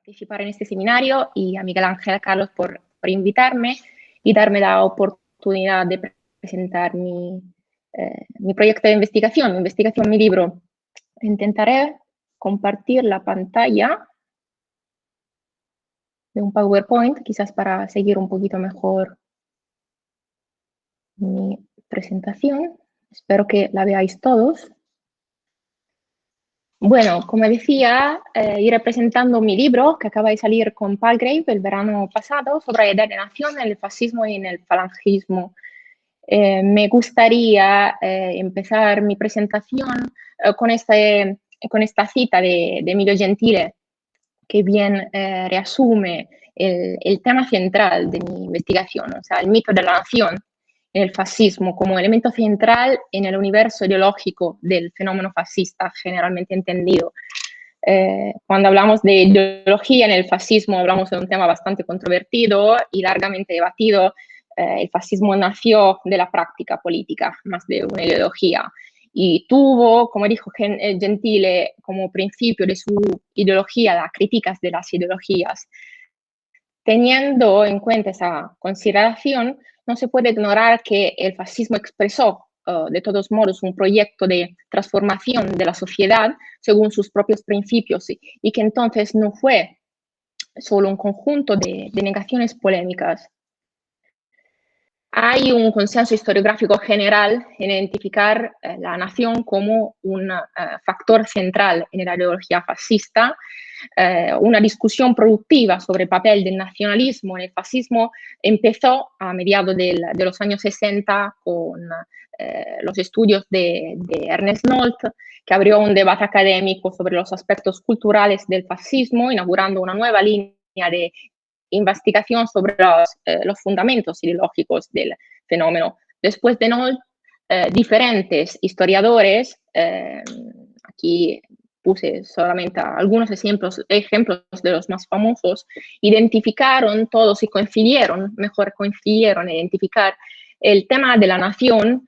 participar en este seminario y a Miguel Ángel, a Carlos por invitarme y darme la oportunidad de presentar mi proyecto de investigación, mi libro. Intentaré compartir la pantalla de un PowerPoint, quizás para seguir un poquito mejor mi presentación. Espero que la veáis todos. Bueno, como decía, iré presentando mi libro que acaba de salir con Palgrave el verano pasado sobre la idea de nación en el fascismo y en el falangismo. Me gustaría empezar mi presentación con esta cita de Emilio Gentile, que bien reasume el tema central de mi investigación, o sea, el mito de la nación en el fascismo como elemento central en el universo ideológico del fenómeno fascista generalmente entendido. Cuando hablamos de ideología en el fascismo hablamos de un tema bastante controvertido y largamente debatido. El fascismo nació de la práctica política, más de una ideología, y tuvo, como dijo Gentile, como principio de su ideología las críticas de las ideologías. Teniendo en cuenta esa consideración, no se puede ignorar que el fascismo expresó de todos modos un proyecto de transformación de la sociedad según sus propios principios y que entonces no fue solo un conjunto de negaciones polémicas. Hay un consenso historiográfico general en identificar la nación como un factor central en la ideología fascista. Una discusión productiva sobre el papel del nacionalismo en el fascismo empezó a mediados de los años 60 con los estudios de Ernest Nolte, que abrió un debate académico sobre los aspectos culturales del fascismo, inaugurando una nueva línea de investigación sobre los fundamentos ideológicos del fenómeno. Después de Nolte, diferentes historiadores, aquí puse solamente algunos ejemplos de los más famosos, identificaron todos y coincidieron en identificar el tema de la nación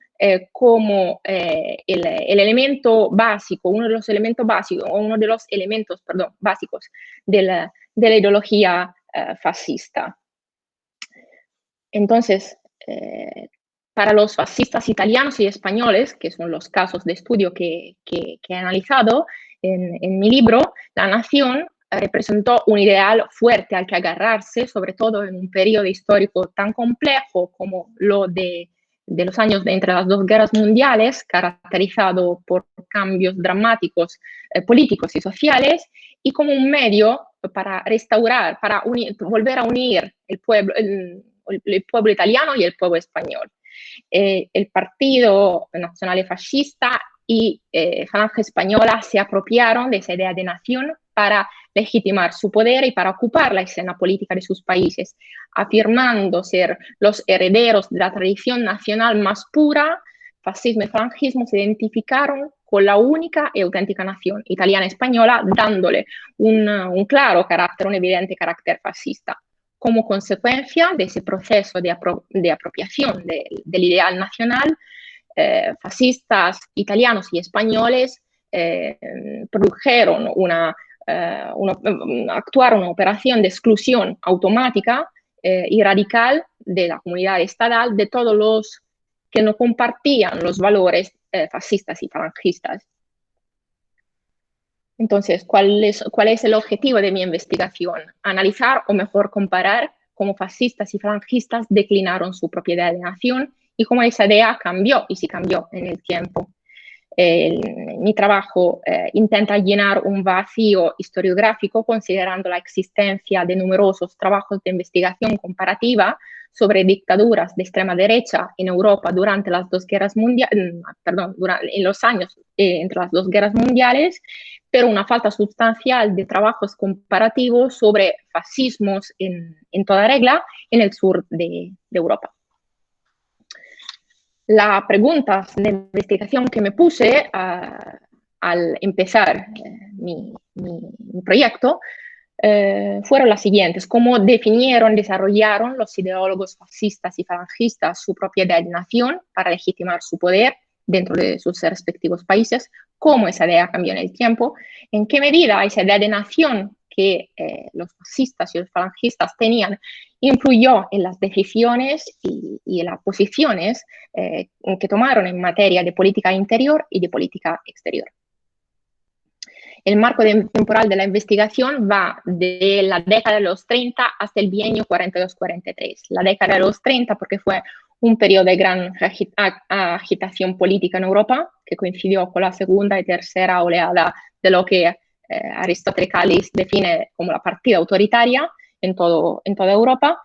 como el elemento básico, uno de los elementos básicos de la ideología fascista. Entonces, para los fascistas italianos y españoles, que son los casos de estudio que he analizado en mi libro, la nación representó un ideal fuerte al que agarrarse, sobre todo en un periodo histórico tan complejo como lo de los años entre las dos guerras mundiales, caracterizado por cambios dramáticos políticos y sociales, y como un medio para restaurar, para volver a unir el pueblo italiano y el pueblo español. El Partido Nacional Fascista y Falange Española se apropiaron de esa idea de nación para legitimar su poder y para ocupar la escena política de sus países, afirmando ser los herederos de la tradición nacional más pura. Fascismo y falangismo se identificaron con la única y auténtica nación italiana española, dándole un claro carácter, un evidente carácter fascista. Como consecuencia de ese proceso de apropiación del ideal nacional, fascistas italianos y españoles actuaron una operación de exclusión automática y radical de la comunidad estatal de todos los que no compartían los valores fascistas y falangistas. Entonces, ¿cuál es el objetivo de mi investigación? Analizar, o mejor comparar, cómo fascistas y falangistas declinaron su propiedad de nación y cómo esa idea cambió, y si cambió en el tiempo. Mi trabajo intenta llenar un vacío historiográfico considerando la existencia de numerosos trabajos de investigación comparativa sobre dictaduras de extrema derecha en Europa durante las dos guerras mundiales, en los años entre las dos guerras mundiales, pero una falta sustancial de trabajos comparativos sobre fascismos en toda regla en el sur de Europa. La pregunta de investigación que me puse al empezar mi proyecto fueron las siguientes: cómo definieron, desarrollaron los ideólogos fascistas y falangistas su propiedad de nación para legitimar su poder dentro de sus respectivos países, cómo esa idea cambió en el tiempo, en qué medida esa idea de nación que los fascistas y los falangistas tenían influyó en las decisiones y en las posiciones que tomaron en materia de política interior y de política exterior. El marco temporal de la investigación va de la década de los 30 hasta el bienio 42-43. La década de los 30 porque fue un periodo de gran agitación política en Europa, que coincidió con la segunda y tercera oleada de lo que Aristóteles Callis define como la partida autoritaria en toda Europa,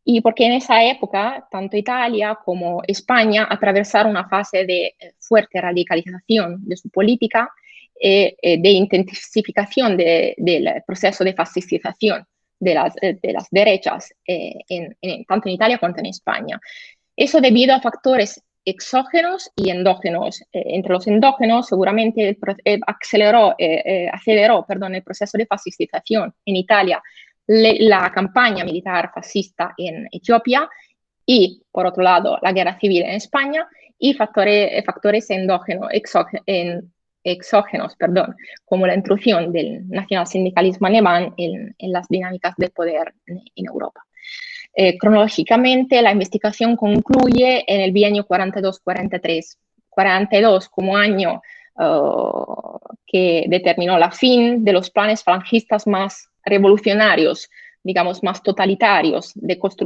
y porque en esa época tanto Italia como España atravesaron una fase de fuerte radicalización de su política, de intensificación del proceso de fascistización de las derechas, tanto en Italia como en España. Eso debido a factores exógenos y endógenos. Entre los endógenos, seguramente aceleró el proceso de fascistización en Italia, la campaña militar fascista en Etiopía y, por otro lado, la guerra civil en España, y factores exógenos, como la intrusión del nacionalsindicalismo alemán en las dinámicas de poder en Europa. Cronológicamente, la investigación concluye en el bienio 42-43. 42 como año que determinó la fin de los planes falangistas más revolucionarios, digamos, más totalitarios,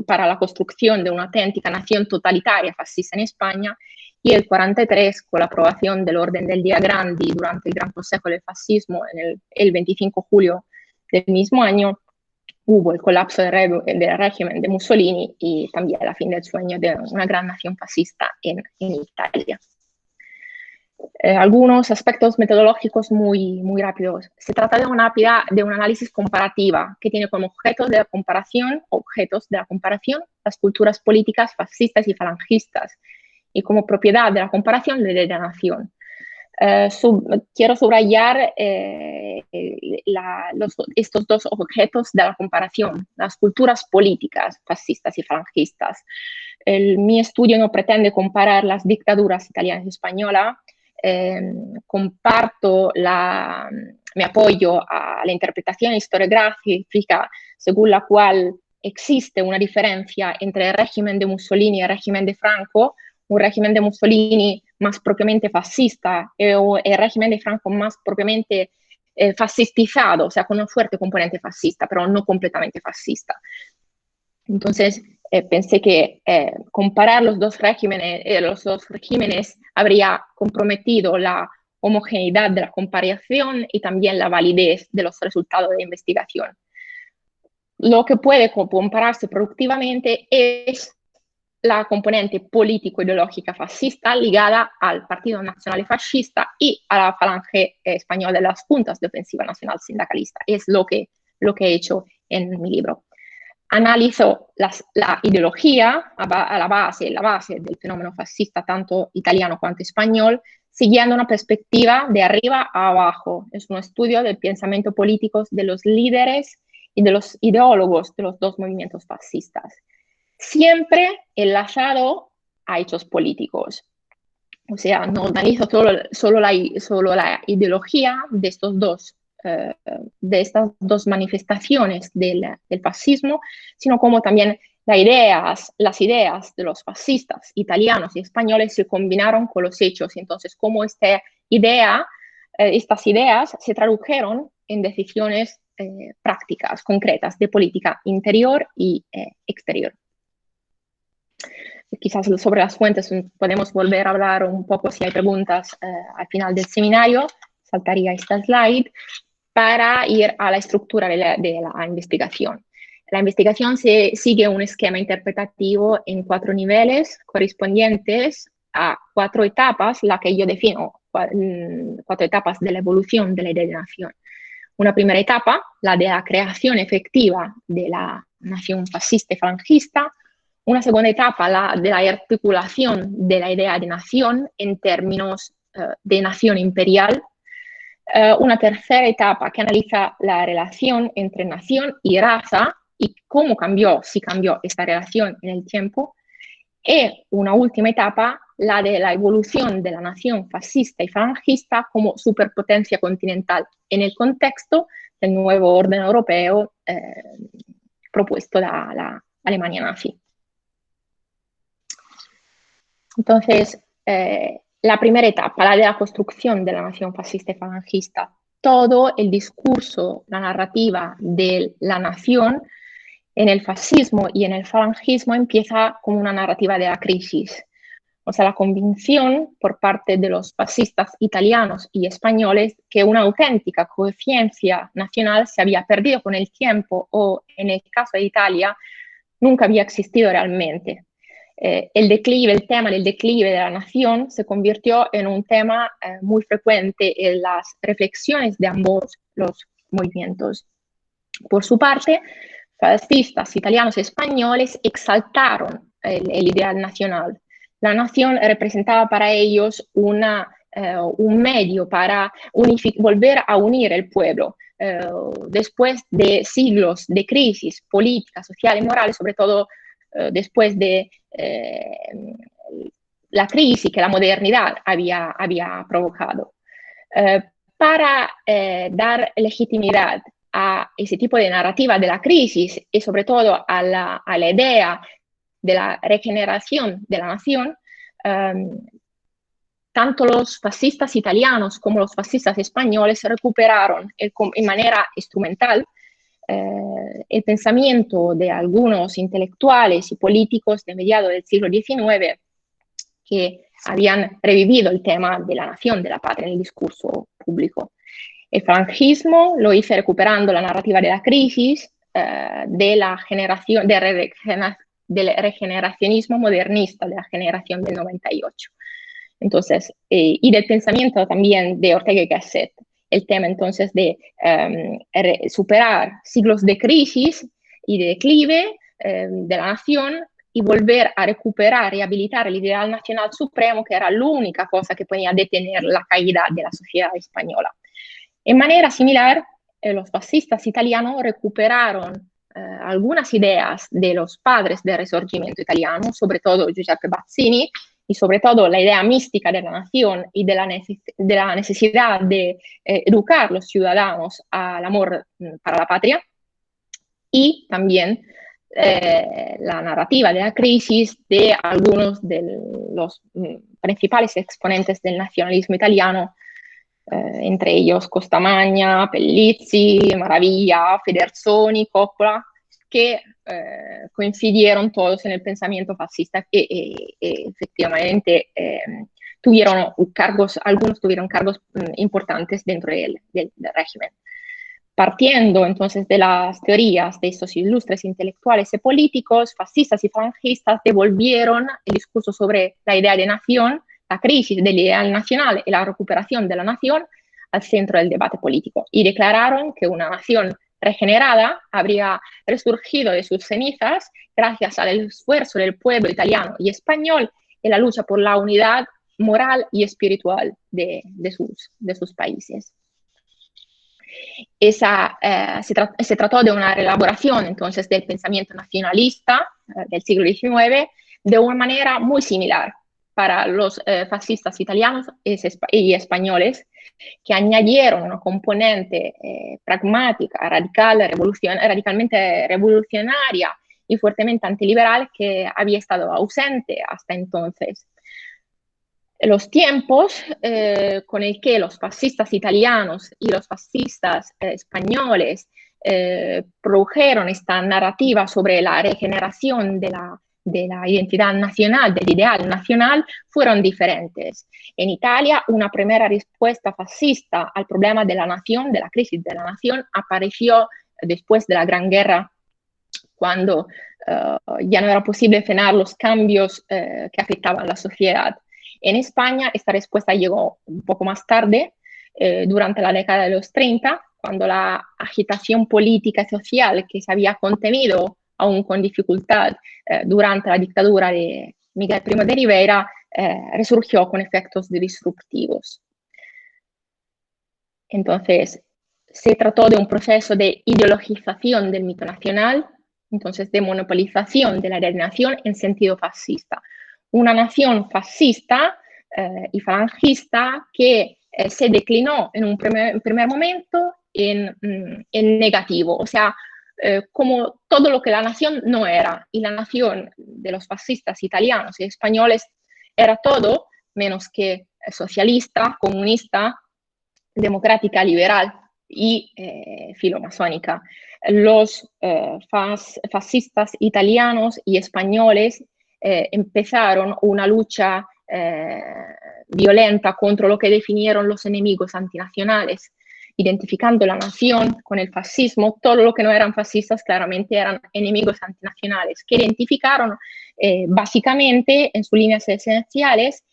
para la construcción de una auténtica nación totalitaria fascista en España, y el 43 con la aprobación del Orden del Día Grandi durante el Gran Consejo del Fascismo el 25 de julio del mismo año, hubo el colapso del régimen de Mussolini y también la fin del sueño de una gran nación fascista en Italia. Algunos aspectos metodológicos muy rápidos. Se trata de un análisis comparativa que tiene como objetos de la comparación las culturas políticas fascistas y falangistas, y como propiedad de la comparación de la nación. Quiero subrayar estos dos objetos de la comparación, las culturas políticas fascistas y falangistas. Mi estudio no pretende comparar las dictaduras italiana y española. Me apoyo a la interpretación historiográfica según la cual existe una diferencia entre el régimen de Mussolini y el régimen de Franco, un régimen de Mussolini más propiamente fascista o el régimen de Franco más propiamente fascistizado, o sea, con un fuerte componente fascista, pero no completamente fascista. Entonces, pensé que comparar los dos regímenes habría comprometido la homogeneidad de la comparación y también la validez de los resultados de investigación. Lo que puede compararse productivamente es la componente político-ideológica fascista ligada al Partido Nacional Fascista y a la falange española de las Juntas de Ofensiva Nacional Sindicalista. Es lo que he hecho en mi libro. Analizo la ideología a la base del fenómeno fascista, tanto italiano cuanto español, siguiendo una perspectiva de arriba a abajo. Es un estudio del pensamiento político de los líderes y de los ideólogos de los dos movimientos fascistas, siempre enlazado a hechos políticos. O sea, no analizo solo la ideología de estas dos manifestaciones del fascismo, sino como también las ideas de los fascistas italianos y españoles se combinaron con los hechos. Entonces, cómo estas ideas se tradujeron en decisiones prácticas, concretas, de política interior y exterior. Quizás sobre las fuentes podemos volver a hablar un poco si hay preguntas al final del seminario. Saltaría esta slide para ir a la estructura de la investigación. La investigación sigue un esquema interpretativo en 4 niveles correspondientes a 4 etapas, la que yo defino 4 etapas de la evolución de la idea de nación. Una primera etapa, la de la creación efectiva de la nación fascista y falangista. Una segunda etapa, la de la articulación de la idea de nación en términos de nación imperial. Una tercera etapa que analiza la relación entre nación y raza y cómo si cambió esta relación en el tiempo. Y una última etapa, la de la evolución de la nación fascista y falangista como superpotencia continental en el contexto del nuevo orden europeo propuesto da la Alemania nazi. Entonces, la primera etapa, la de la construcción de la nación fascista y falangista, todo el discurso, la narrativa de la nación en el fascismo y en el falangismo empieza como una narrativa de la crisis. O sea, la convicción por parte de los fascistas italianos y españoles que una auténtica conciencia nacional se había perdido con el tiempo o, en el caso de Italia, nunca había existido realmente. El tema del declive de la nación se convirtió en un tema muy frecuente en las reflexiones de ambos los movimientos. Por su parte, fascistas italianos y españoles exaltaron el ideal nacional. La nación representaba para ellos un medio para volver a unir el pueblo. Después de siglos de crisis política, social y moral, sobre todo después de la crisis que la modernidad había provocado. Para dar legitimidad a ese tipo de narrativa de la crisis y sobre todo a la idea de la regeneración de la nación, tanto los fascistas italianos como los fascistas españoles recuperaron en manera instrumental el pensamiento de algunos intelectuales y políticos de mediados del siglo XIX que habían revivido el tema de la nación, de la patria en el discurso público. El falangismo lo hizo recuperando la narrativa de la crisis, del regeneracionismo modernista de la generación del 98. Entonces, y del pensamiento también de Ortega y Gasset. El tema entonces de superar siglos de crisis y de declive de la nación y volver a recuperar, rehabilitar el ideal nacional supremo, que era la única cosa que podía detener la caída de la sociedad española. En manera similar, los fascistas italianos recuperaron algunas ideas de los padres del Risorgimento italiano, sobre todo Giuseppe Bazzini, y sobre todo la idea mística de la nación y de la necesidad de educar a los ciudadanos al amor para la patria, y también la narrativa de la crisis de algunos de los principales exponentes del nacionalismo italiano, entre ellos Costamagna, Pellizzi, Maravilla, Federzoni, Coppola, que coincidieron todos en el pensamiento fascista y efectivamente algunos tuvieron cargos importantes dentro del régimen. Partiendo entonces de las teorías de estos ilustres intelectuales y políticos, fascistas y falangistas devolvieron el discurso sobre la idea de nación, la crisis del ideal nacional y la recuperación de la nación al centro del debate político y declararon que una nación regenerada habría resurgido de sus cenizas gracias al esfuerzo del pueblo italiano y español en la lucha por la unidad moral y espiritual de sus países. Se trató de una reelaboración entonces del pensamiento nacionalista del siglo XIX de una manera muy similar para los fascistas italianos y españoles, que añadieron una componente pragmática, radicalmente revolucionaria y fuertemente antiliberal que había estado ausente hasta entonces. Los tiempos con el que los fascistas italianos y los fascistas españoles produjeron esta narrativa sobre la regeneración de la identidad nacional, del ideal nacional, fueron diferentes. En Italia, una primera respuesta fascista al problema de la nación, de la crisis de la nación, apareció después de la Gran Guerra, cuando ya no era posible frenar los cambios que afectaban a la sociedad. En España, esta respuesta llegó un poco más tarde, durante la década de los 30, cuando la agitación política y social que se había contenido aún con dificultad durante la dictadura de Miguel Primo de Rivera, resurgió con efectos disruptivos. Entonces, se trató de un proceso de ideologización del mito nacional, entonces de monopolización de la idea de nación en sentido fascista. Una nación fascista y falangista que se declinó en un primer momento en negativo, o sea, como todo lo que la nación no era, y la nación de los fascistas italianos y españoles era todo menos que socialista, comunista, democrática, liberal y filomasónica. Los fascistas italianos y españoles empezaron una lucha violenta contra lo que definieron los enemigos antinacionales, identificando la nación con el fascismo. Todo lo que no eran fascistas claramente eran enemigos antinacionales, que identificaron básicamente en sus líneas esenciales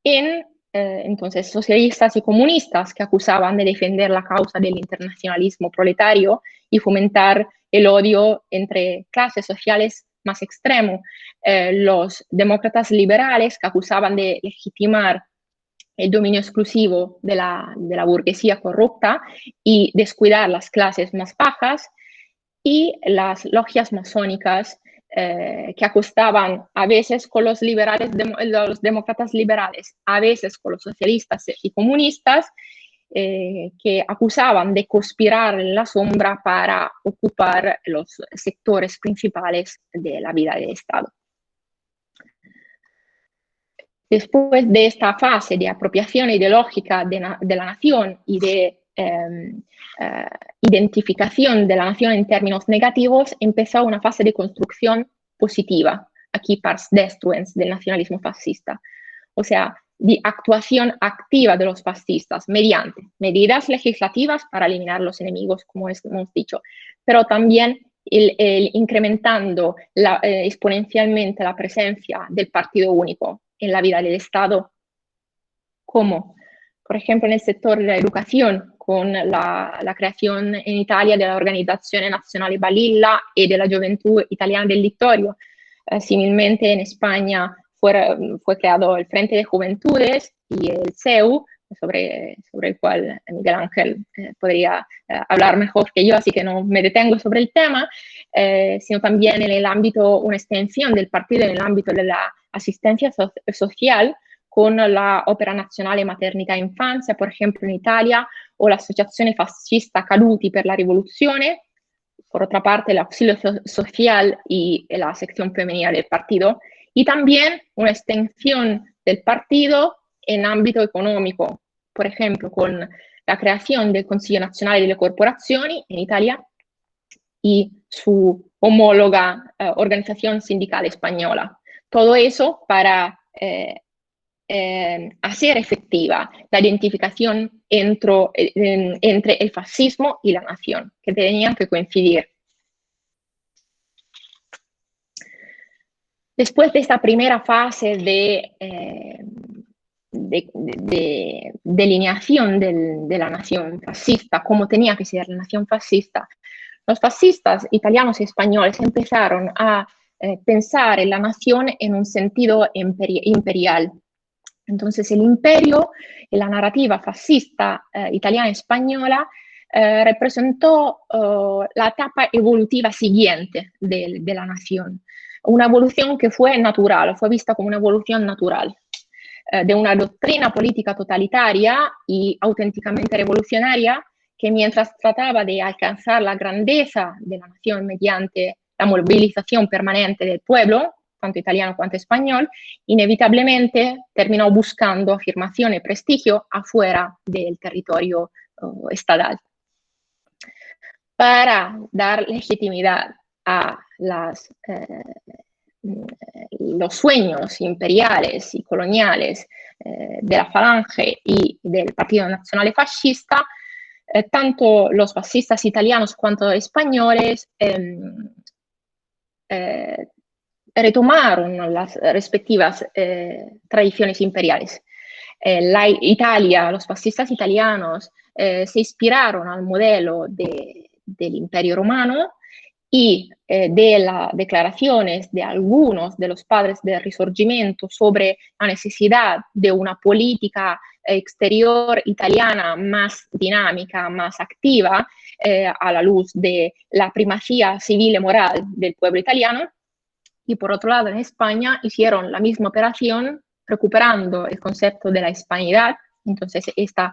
en entonces socialistas y comunistas que acusaban de defender la causa del internacionalismo proletario y fomentar el odio entre clases sociales más extremo. Los demócratas liberales que acusaban de legitimar el dominio exclusivo de la burguesía corrupta y descuidar las clases más bajas, y las logias masónicas que acostaban a veces con los liberales, los demócratas liberales, a veces con los socialistas y comunistas, que acusaban de conspirar en la sombra para ocupar los sectores principales de la vida del Estado. Después de esta fase de apropiación ideológica de la nación y de identificación de la nación en términos negativos, empezó una fase de construcción positiva, aquí pars destruens, del nacionalismo fascista. O sea, de actuación activa de los fascistas mediante medidas legislativas para eliminar los enemigos, como hemos dicho, pero también incrementando exponencialmente la presencia del partido único en la vida del Estado, como por ejemplo en el sector de la educación, con la creación en Italia de la Organizzazione Nazionale Balilla y de la Juventud Italiana del Littorio. Similmente en España fue creado el Frente de Juventudes y el CEU, sobre el cual Miguel Ángel podría hablar mejor que yo, así que no me detengo sobre el tema, sino también en el ámbito, una extensión del partido en el ámbito de la asistencia social, con la Opera Nazionale Maternità e Infanzia, por ejemplo, en Italia, o la Asociazione Fascista Caduti per la Rivoluzione, por otra parte, el auxilio social y la sección femenina del partido, y también una extensión del partido en ámbito económico, por ejemplo, con la creación del Consiglio Nazionale delle Corporazioni en Italia y su homóloga organización sindical española. Todo eso para hacer efectiva la identificación entre el fascismo y la nación, que tenían que coincidir. Después de esta primera fase de delineación de la nación fascista, cómo tenía que ser la nación fascista, los fascistas italianos y españoles empezaron a pensar en la nación en un sentido imperial. Entonces el imperio y la narrativa fascista italiana y española representó la etapa evolutiva siguiente de la nación, una evolución que fue natural, fue vista como una evolución natural de una doctrina política totalitaria y auténticamente revolucionaria, que mientras trataba de alcanzar la grandeza de la nación mediante la movilización permanente del pueblo, tanto italiano cuanto español, inevitablemente terminó buscando afirmación y prestigio afuera del territorio estatal. Para dar legitimidad a los sueños imperiales y coloniales de la Falange y del Partido Nacional Fascista, tanto los fascistas italianos cuanto españoles retomaron las respectivas tradiciones imperiales. Italia, los fascistas italianos se inspiraron al modelo del Imperio Romano y de las declaraciones de algunos de los padres del Risorgimento sobre la necesidad de una política exterior italiana más dinámica, más activa, a la luz de la primacía civil y moral del pueblo italiano. Y por otro lado, en España hicieron la misma operación, recuperando el concepto de la hispanidad, entonces esta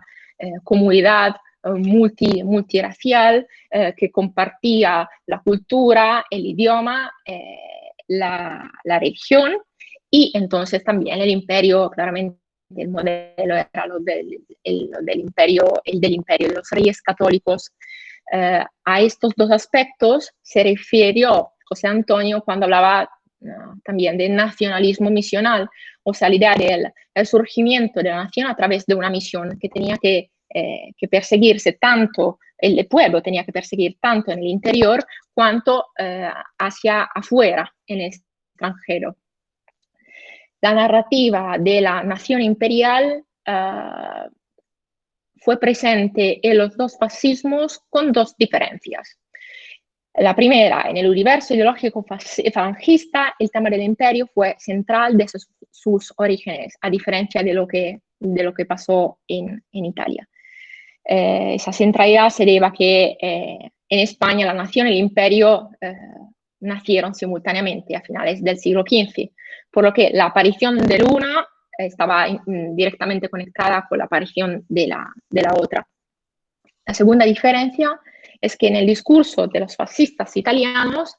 comunidad multiracial, que compartía la cultura, el idioma, la religión, y entonces también el imperio, claramente el modelo era del imperio, el del imperio de los reyes católicos. A estos dos aspectos se refirió José Antonio cuando hablaba también de nacionalismo misional, o sea, la idea del surgimiento de la nación a través de una misión que tenía que perseguirse tanto, el pueblo tenía que perseguir tanto en el interior cuanto hacia afuera, en el extranjero. La narrativa de la nación imperial fue presente en los dos fascismos con dos diferencias. La primera, en el universo ideológico falangista, el tema del imperio fue central desde sus orígenes, a diferencia de lo que pasó en Italia. Esa centralidad se debe a que en España la nación y el imperio nacieron simultáneamente a finales del siglo XV, por lo que la aparición de una estaba directamente conectada con la aparición de la otra. La segunda diferencia es que en el discurso de los fascistas italianos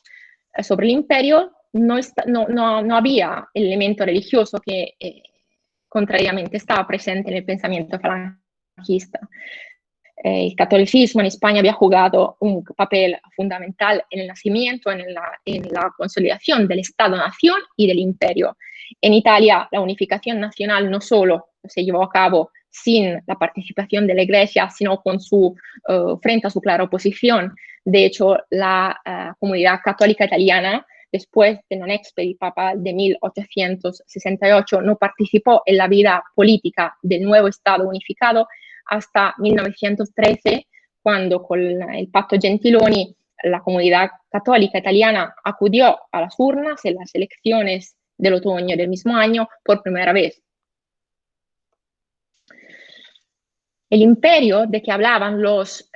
sobre el imperio no había el elemento religioso que contrariamente estaba presente en el pensamiento falangista. El catolicismo en España había jugado un papel fundamental en el nacimiento, en la consolidación del Estado-nación y del imperio. En Italia, la unificación nacional no solo se llevó a cabo sin la participación de la Iglesia, sino frente a su clara oposición. De hecho, la comunidad católica italiana, después del non expedit papal de 1868, no participó en la vida política del nuevo Estado unificado hasta 1913, cuando con el Pacto Gentiloni la comunidad católica italiana acudió a las urnas en las elecciones del otoño del mismo año por primera vez. El imperio de que hablaban los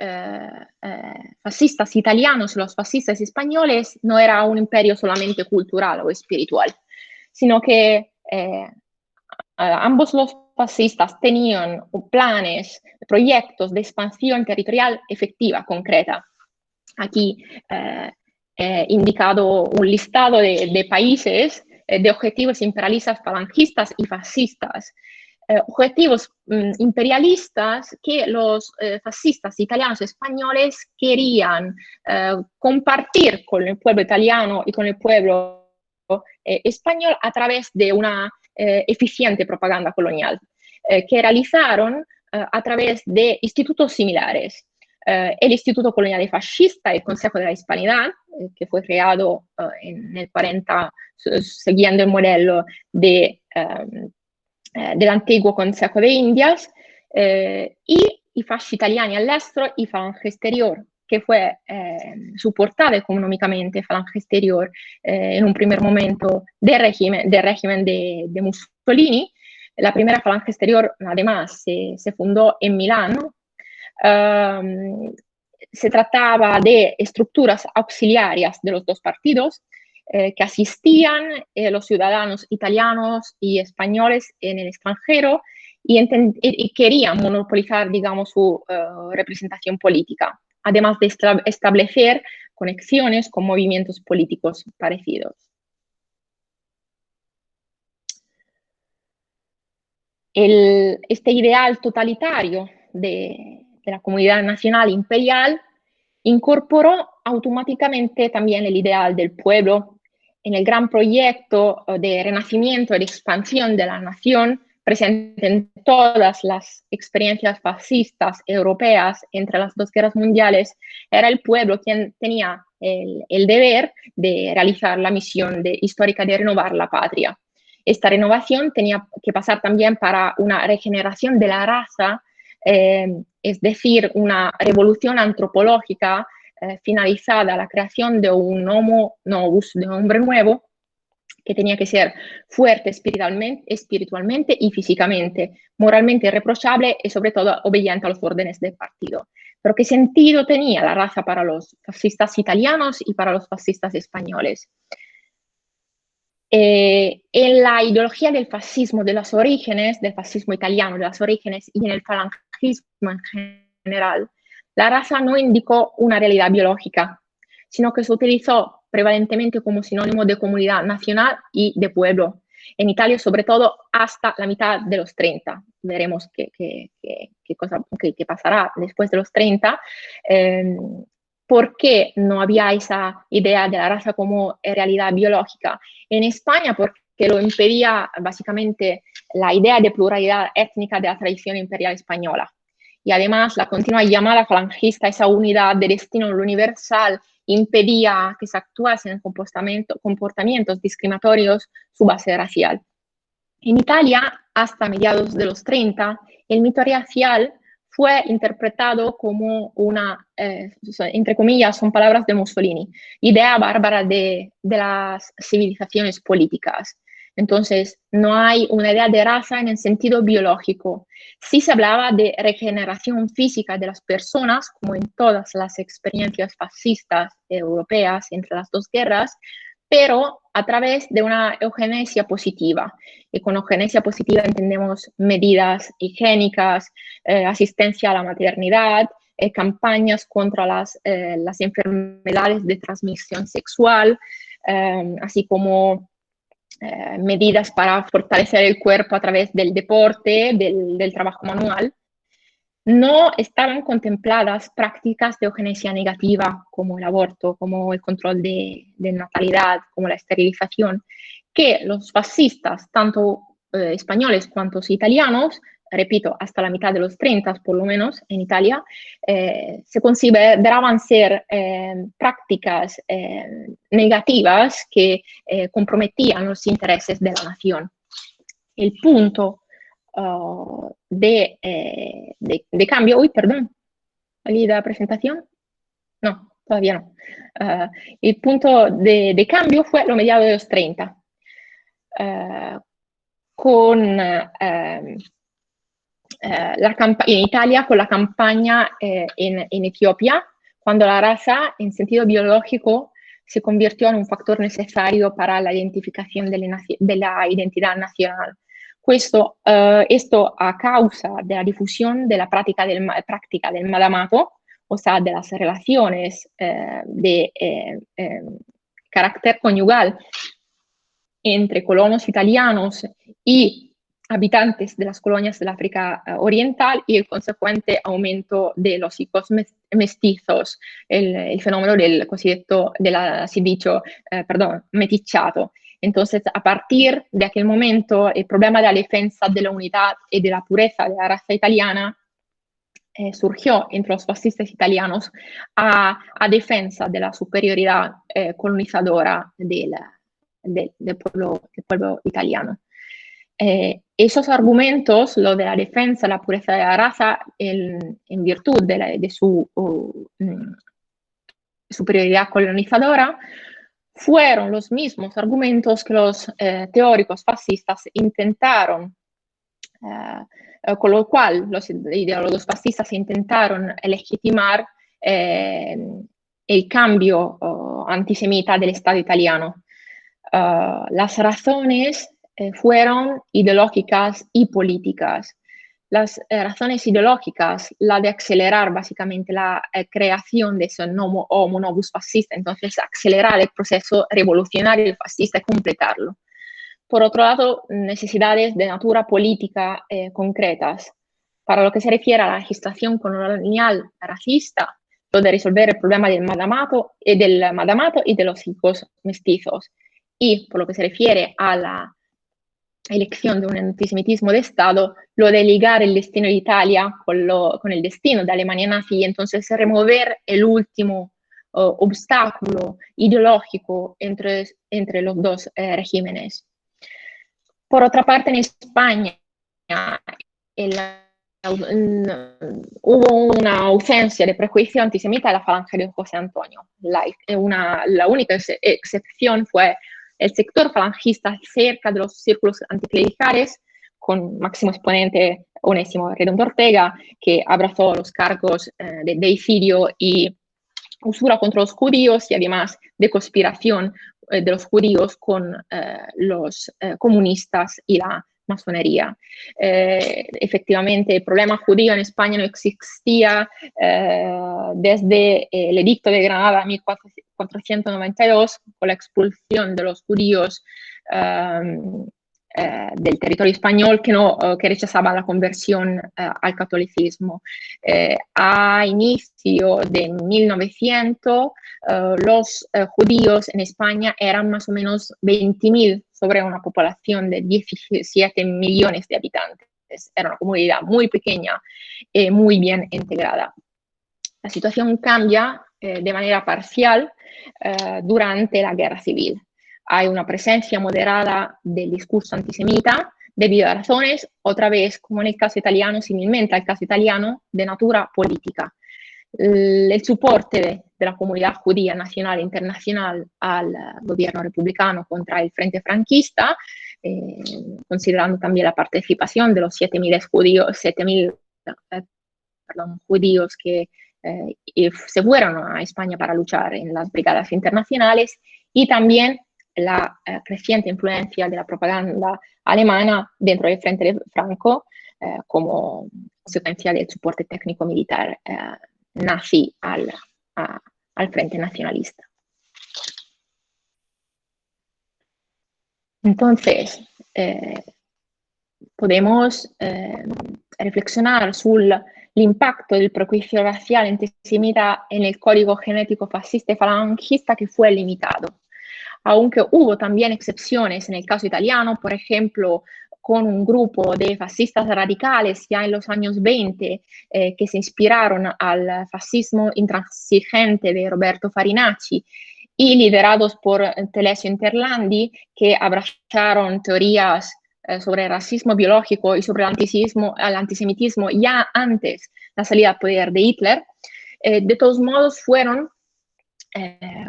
fascistas italianos, los fascistas españoles, no era un imperio solamente cultural o espiritual, sino que ambos los fascistas tenían planes, proyectos de expansión territorial efectiva, concreta. Aquí indicado un listado de países, de objetivos imperialistas, falangistas y fascistas. Objetivos imperialistas que los fascistas italianos y españoles querían compartir con el pueblo italiano y con el pueblo español a través de una eficiente propaganda colonial, que realizaron a través de institutos similares. El Instituto Colonial Fascista, el Consejo de la Hispanidad, que fue creado en el 40, siguiendo el modelo del antiguo Consejo de Indias, y i fasci italiani all'estero y Falange Exterior, que fue soportada económicamente Falange Exterior en un primer momento del régimen de Mussolini. La primera Falange Exterior, además, se fundó en Milán. Se trataba de estructuras auxiliares de los dos partidos que asistían los ciudadanos italianos y españoles en el extranjero y querían monopolizar, digamos, su representación política, además de establecer conexiones con movimientos políticos parecidos. Este ideal totalitario de la comunidad nacional imperial incorporó automáticamente también el ideal del pueblo en el gran proyecto de renacimiento y de expansión de la nación presente en todas las experiencias fascistas europeas entre las dos guerras mundiales. Era el pueblo quien tenía el deber de realizar la misión histórica de renovar la patria. Esta renovación tenía que pasar también para una regeneración de la raza, es decir, una revolución antropológica finalizada, la creación de un homo novus, de un hombre nuevo, que tenía que ser fuerte espiritualmente y físicamente, moralmente irreprochable y sobre todo obediente a los órdenes del partido. Pero ¿qué sentido tenía la raza para los fascistas italianos y para los fascistas españoles? En la ideología del fascismo de los orígenes, del fascismo italiano de los orígenes y en el falangismo en general, la raza no indicó una realidad biológica, sino que se utilizó prevalentemente como sinónimo de comunidad nacional y de pueblo. En Italia, sobre todo, hasta la mitad de los 30. Veremos qué pasará después de los 30. ¿Por qué no había esa idea de la raza como realidad biológica? En España, porque lo impedía básicamente la idea de pluralidad étnica de la tradición imperial española. Y además la continua llamada falangista, esa unidad de destino universal, impedía que se actuasen comportamientos discriminatorios su base racial. En Italia, hasta mediados de los 30, el mito racial fue interpretado como una, entre comillas, son palabras de Mussolini, idea bárbara de las civilizaciones políticas. Entonces, no hay una idea de raza en el sentido biológico. Sí se hablaba de regeneración física de las personas, como en todas las experiencias fascistas europeas entre las dos guerras, pero a través de una eugenesia positiva. Y con eugenesia positiva entendemos medidas higiénicas, asistencia a la maternidad, campañas contra las enfermedades de transmisión sexual, así como medidas para fortalecer el cuerpo a través del deporte, del trabajo manual. No estaban contempladas prácticas de eugenesia negativa como el aborto, como el control de natalidad, como la esterilización, que los fascistas, tanto españoles cuanto italianos, repito, hasta la mitad de los 30 por lo menos en Italia, se consideraban ser prácticas negativas que comprometían los intereses de la nación. El punto de cambio. Uy, perdón, ¿salí de la presentación? No, todavía no. El punto de cambio fue lo mediados de los 30, con in Italia con la campagna in Etiopía, cuando la raza en sentido biológico se convirtió en un factor necesario para la identificación de la identidad nacional. Esto a causa de la difusión de la práctica del madamato, o sea, de las relaciones de carácter conyugal entre colonos italianos y habitantes de las colonias del África Oriental y el consecuente aumento de los hijos mestizos, el fenómeno del cosiddetto, así dicho, meticciato. Entonces, a partir de aquel momento, el problema de la defensa de la unidad y de la pureza de la raza italiana surgió entre los fascistas italianos a defensa de la superioridad colonizadora del pueblo italiano. Esos argumentos, lo de la defensa, la pureza de la raza, en virtud de su superioridad colonizadora, fueron los mismos argumentos que los teóricos fascistas intentaron, con lo cual los ideólogos fascistas intentaron legitimar el cambio antisemita del Estado italiano. Las razones fueron ideológicas y políticas. Las razones ideológicas, la de acelerar básicamente la creación de ese homo novus fascista, entonces acelerar el proceso revolucionario fascista y completarlo. Por otro lado, necesidades de natura política concretas. Para lo que se refiere a la legislación colonial racista, lo de resolver el problema del madamato y de los hijos mestizos. Y por lo que se refiere a la elección de un antisemitismo de Estado, lo de ligar el destino de Italia con el destino de Alemania nazi y entonces remover el último obstáculo ideológico entre los dos regímenes. Por otra parte, en España hubo una ausencia de prejuicio antisemita de la falange de José Antonio. La única excepción fue el sector falangista cerca de los círculos anticlericales, con máximo exponente Onésimo Redondo Ortega, que abrazó los cargos de deicidio y usura contra los judíos y además de conspiración de los judíos con los comunistas y la masonería. Efectivamente, el problema judío en España no existía desde el Edicto de Granada 1492, con la expulsión de los judíos del territorio español que rechazaban la conversión al catolicismo. A inicio de 1900, los judíos en España eran más o menos 20.000 sobre una población de 17 millones de habitantes. Era una comunidad muy pequeña y muy bien integrada. La situación cambia de manera parcial durante la guerra civil. Hay una presencia moderada del discurso antisemita debido a razones, otra vez, como en el caso italiano, similmente al caso italiano, de natura política. El soporte de la comunidad judía nacional e internacional al gobierno republicano contra el Frente Franquista, considerando también la participación de los 7.000 judíos que se fueron a España para luchar en las brigadas internacionales, y también la creciente influencia de la propaganda alemana dentro del Frente de Franco como consecuencia del soporte técnico militar nazi al Frente Nacionalista. Entonces, podemos reflexionar sull'impatto del prejuicio raciale antisemita en el código genético fascista y falangista, que fue limitado. Aunque hubo también excepciones en el caso italiano, por ejemplo, con un grupo de fascistas radicales ya en los años 20 que se inspiraron al fascismo intransigente de Roberto Farinacci y liderados por Telesio Interlandi, que abrazaron teorías sobre el racismo biológico y sobre el antisemitismo ya antes la salida al poder de Hitler. De todos modos fueron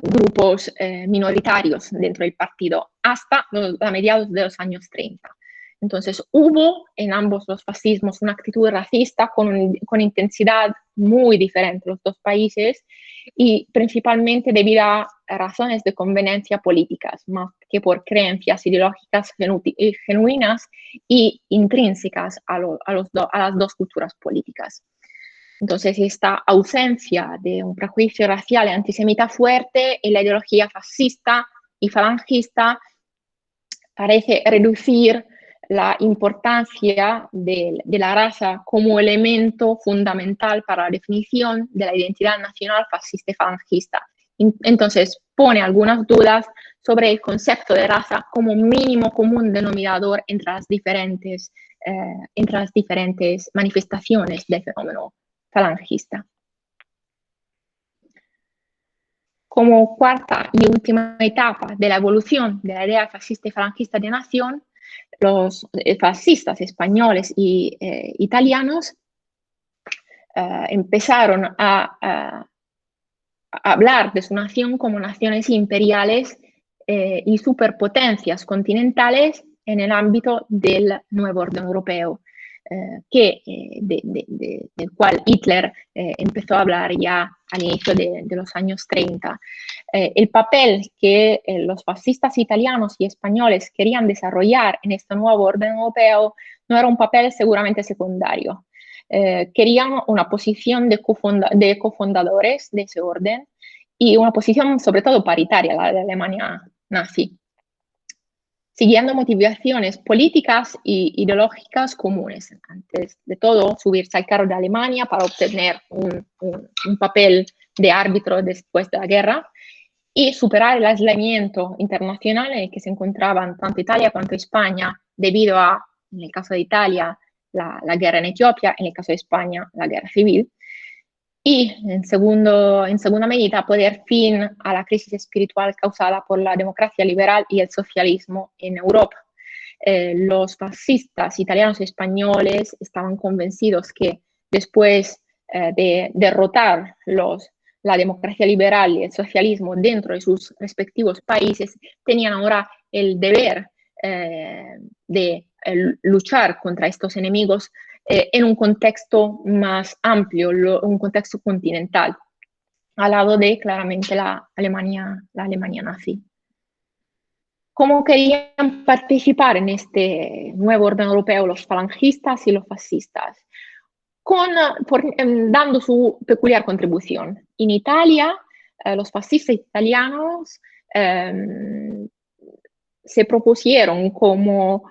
grupos minoritarios dentro del partido hasta a mediados de los años 30. Entonces hubo en ambos los fascismos una actitud racista con intensidad muy diferente en los dos países, y principalmente debido a razones de conveniencia políticas, más que por creencias ideológicas genuinas y intrínsecas a las dos culturas políticas. Entonces, esta ausencia de un prejuicio racial y antisemita fuerte en la ideología fascista y falangista parece reducir la importancia de la raza como elemento fundamental para la definición de la identidad nacional fascista y falangista. Entonces, pone algunas dudas sobre el concepto de raza como mínimo común denominador entre las diferentes manifestaciones del fenómeno falangista. Como cuarta y última etapa de la evolución de la idea fascista y falangista de nación, los fascistas españoles y italianos empezaron a hablar de su nación como naciones imperiales y superpotencias continentales en el ámbito del nuevo orden europeo, del cual Hitler empezó a hablar ya al inicio de los años 30. El papel que los fascistas italianos y españoles querían desarrollar en este nuevo orden europeo no era un papel seguramente secundario. Querían una posición de cofundadores de ese orden y una posición sobre todo paritaria, la de Alemania nazi, siguiendo motivaciones políticas e ideológicas comunes. Antes de todo, subirse al carro de Alemania para obtener un papel de árbitro después de la guerra y superar el aislamiento internacional en el que se encontraban tanto Italia quanto España debido a, en el caso de Italia, la guerra en Etiopía, en el caso de España, la guerra civil. Y en segunda medida, poner fin a la crisis espiritual causada por la democracia liberal y el socialismo en Europa. Los fascistas italianos y españoles estaban convencidos que después de derrotar la democracia liberal y el socialismo dentro de sus respectivos países, tenían ahora el deber de luchar contra estos enemigos en un contexto más amplio, un contexto continental, al lado de claramente la Alemania nazi. cómo querían participar en este nuevo orden europeo los falangistas y los fascistas, dando su peculiar contribución. En Italia, los fascistas italianos se propusieron como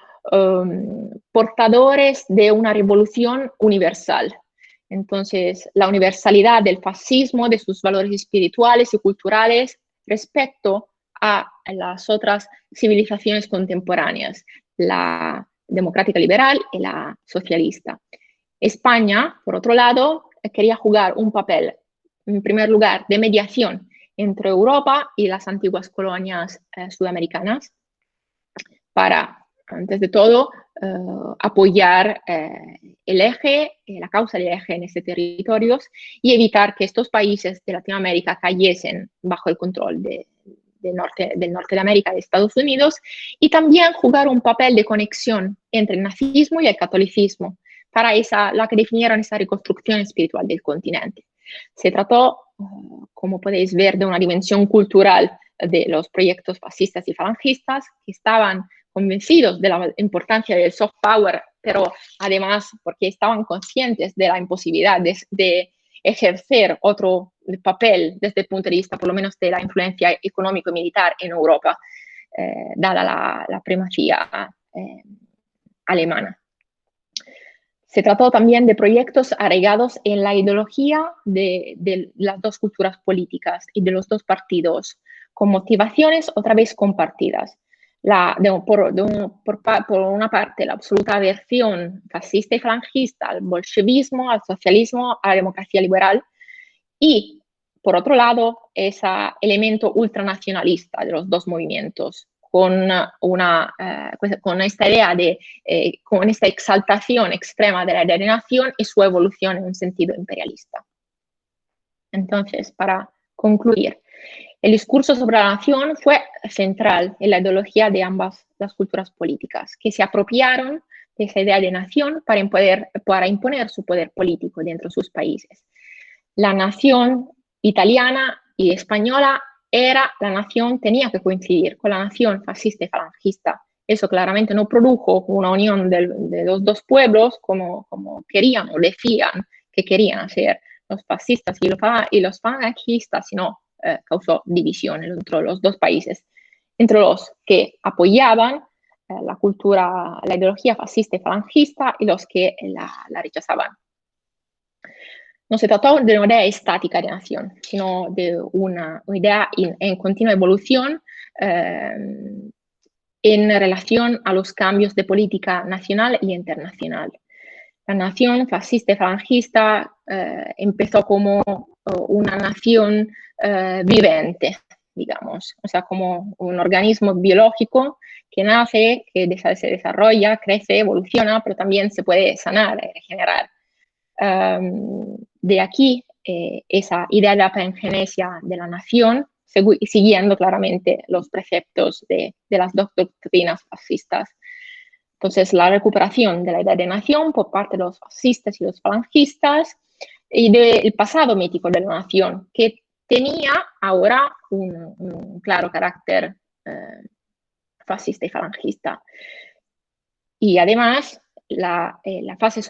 portadores de una revolución universal. Entonces, la universalidad del fascismo, de sus valores espirituales y culturales respecto a las otras civilizaciones contemporáneas, la democrática liberal y la socialista. España, por otro lado, quería jugar un papel, en primer lugar, de mediación entre Europa y las antiguas colonias sudamericanas, para, antes de todo, apoyar el eje, la causa del eje en estos territorios y evitar que estos países de Latinoamérica cayesen bajo el control del norte de América, de Estados Unidos, y también jugar un papel de conexión entre el nazismo y el catolicismo, para la que definieron esa reconstrucción espiritual del continente. Se trató, como podéis ver, de una dimensión cultural de los proyectos fascistas y falangistas, que estaban convencidos de la importancia del soft power, pero además porque estaban conscientes de la imposibilidad de ejercer otro papel desde el punto de vista, por lo menos, de la influencia económico y militar en Europa, dada la primacía alemana. Se trató también de proyectos arraigados en la ideología de las dos culturas políticas y de los dos partidos, con motivaciones otra vez compartidas. Por una parte, la absoluta aversión fascista y falangista al bolchevismo, al socialismo, a la democracia liberal, y por otro lado, ese elemento ultranacionalista de los dos movimientos, con esta idea con esta exaltación extrema de la idea de nación y su evolución en un sentido imperialista. Entonces, para concluir, el discurso sobre la nación fue central en la ideología de ambas las culturas políticas, que se apropiaron de esa idea de nación para imponer su poder político dentro de sus países. La nación italiana y española tenía que coincidir con la nación fascista y falangista. Eso claramente no produjo una unión de los dos pueblos como querían o decían que querían hacer los fascistas y los falangistas, sino causó división entre los dos países, entre los que apoyaban la ideología fascista y falangista y los que la rechazaban. No se trató de una idea estática de nación, sino de una idea en continua evolución en relación a los cambios de política nacional y internacional. La nación fascista y falangista empezó como una nación vivente, digamos, o sea, como un organismo biológico que nace, que se desarrolla, crece, evoluciona, pero también se puede sanar, regenerar. De aquí esa idea de la pangenesia de la nación, siguiendo claramente los preceptos de las dos doctrinas fascistas. Entonces, la recuperación de la idea de nación por parte de los fascistas y los falangistas y del pasado mítico de la nación, que tenía ahora un claro carácter fascista y falangista. Y además, la fase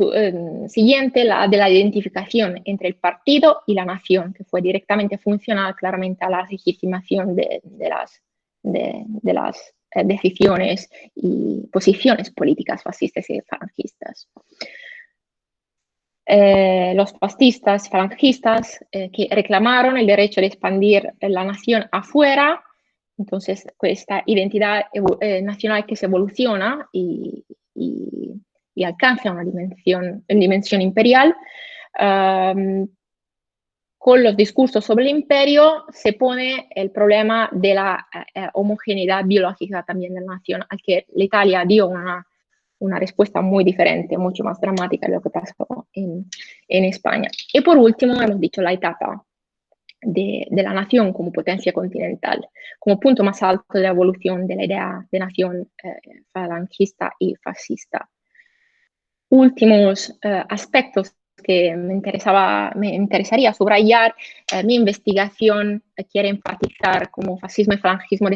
siguiente, la de la identificación entre el partido y la nación, que fue directamente funcional claramente a la legitimación de las decisiones y posiciones políticas fascistas y falangistas. Los fascistas y falangistas que reclamaron el derecho de expandir la nación afuera, entonces esta identidad nacional que se evoluciona y alcanza una dimensión imperial. Con los discursos sobre el imperio se pone el problema de la homogeneidad biológica también de la nación, al que la Italia dio una respuesta muy diferente, mucho más dramática de lo que pasó en España. Y por último, hemos dicho la etapa de la nación como potencia continental, como punto más alto de la evolución de la idea de nación falangista y fascista. Últimos aspectos que me interesaría subrayar. Mi investigación quiere enfatizar cómo fascismo y falangismo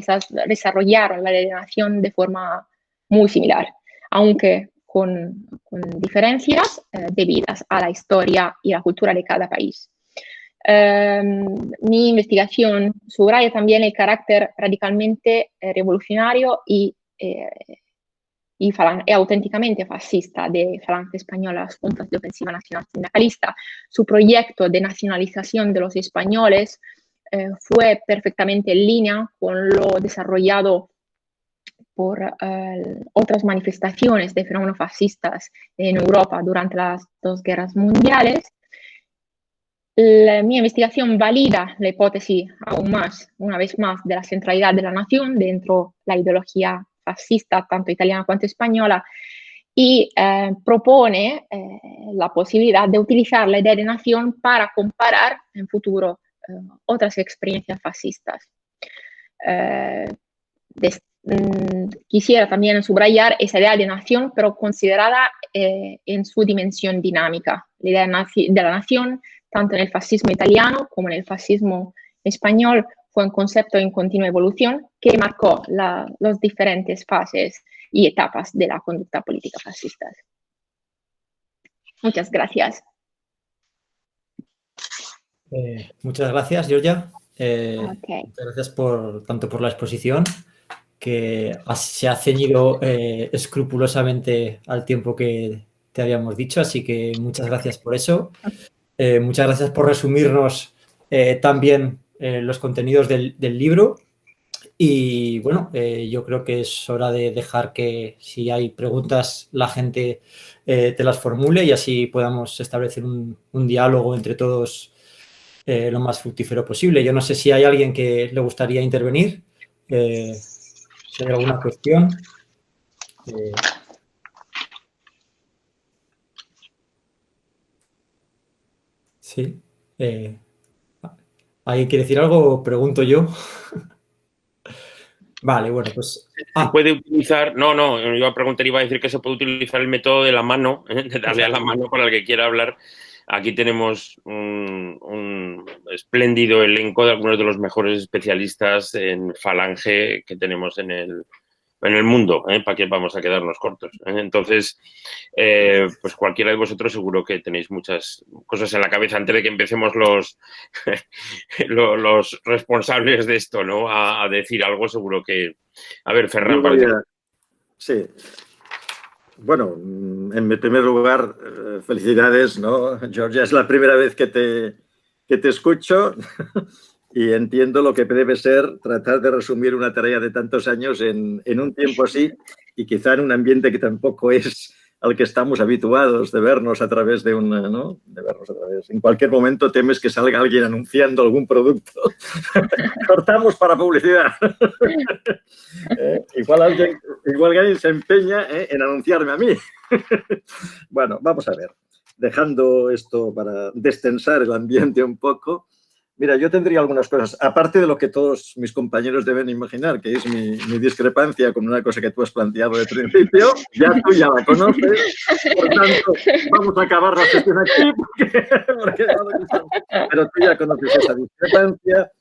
desarrollaron la alienación de forma muy similar, aunque con diferencias debidas a la historia y la cultura de cada país. Mi investigación subraya también el carácter radicalmente revolucionario y auténticamente fascista de Falange Española, las Juntas de Ofensiva Nacional Sindicalista. Su proyecto de nacionalización de los españoles fue perfectamente en línea con lo desarrollado por otras manifestaciones de fenómenos fascistas en Europa durante las dos guerras mundiales. Mi investigación valida la hipótesis aún más, una vez más, de la centralidad de la nación dentro de la ideología fascista, tanto italiana cuanto española, y propone la posibilidad de utilizar la idea de nación para comparar en futuro otras experiencias fascistas. Quisiera también subrayar esa idea de nación, pero considerada en su dimensión dinámica. La idea de la nación, tanto en el fascismo italiano como en el fascismo español, fue un concepto en continua evolución que marcó las diferentes fases y etapas de la conducta política fascista. Muchas gracias. Muchas gracias, Giorgia. Okay. Muchas gracias tanto por la exposición, que se ha ceñido escrupulosamente al tiempo que te habíamos dicho, así que muchas gracias por eso. Muchas gracias por resumirnos también los contenidos del libro. Y bueno, yo creo que es hora de dejar que si hay preguntas la gente te las formule y así podamos establecer un diálogo entre todos lo más fructífero posible. Yo no sé si hay alguien que le gustaría intervenir, si hay alguna cuestión. Sí. ¿Alguien quiere decir algo? Pregunto yo. Vale, bueno, pues... Se puede utilizar... No, iba a decir que se puede utilizar el método de la mano, de darle a la mano para el que quiera hablar. Aquí tenemos un espléndido elenco de algunos de los mejores especialistas en falange que tenemos en el mundo, ¿para qué vamos a quedarnos cortos? Entonces, pues cualquiera de vosotros seguro que tenéis muchas cosas en la cabeza antes de que empecemos los responsables de esto, ¿no? A decir algo, seguro que... A ver, Ferran, Sí. Bueno, en primer lugar, felicidades, ¿no? Giorgia, es la primera vez que te escucho y entiendo lo que debe ser tratar de resumir una tarea de tantos años en un tiempo así y quizá en un ambiente que tampoco es al que estamos habituados de vernos a través de una, ¿no? De vernos a través. En cualquier momento temes que salga alguien anunciando algún producto. Cortamos para publicidad. Igual alguien se empeña en anunciarme a mí. Bueno, vamos a ver. Dejando esto para destensar el ambiente un poco. Mira, yo tendría algunas cosas, aparte de lo que todos mis compañeros deben imaginar, que es mi discrepancia con una cosa que tú has planteado de principio. Tú ya la conoces, por tanto, vamos a acabar la sesión aquí, pero tú ya conoces esa discrepancia.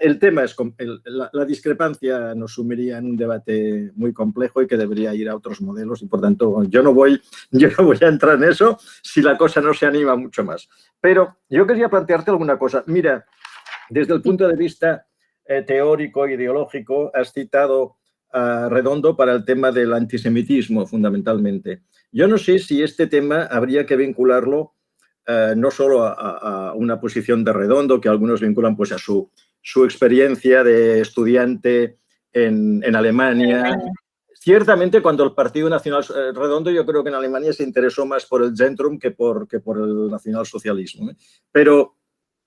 El tema es, la discrepancia nos sumiría en un debate muy complejo y que debería ir a otros modelos y, por tanto, yo no voy a entrar en eso si la cosa no se anima mucho más. Pero yo quería plantearte alguna cosa. Mira, desde el punto de vista teórico, ideológico, has citado a Redondo para el tema del antisemitismo, fundamentalmente. Yo no sé si este tema habría que vincularlo no solo a una posición de Redondo, que algunos vinculan pues a su experiencia de estudiante en Alemania. Ciertamente, cuando el Partido Nacional Redondo, yo creo que en Alemania se interesó más por el Zentrum que por el nacionalsocialismo. Pero,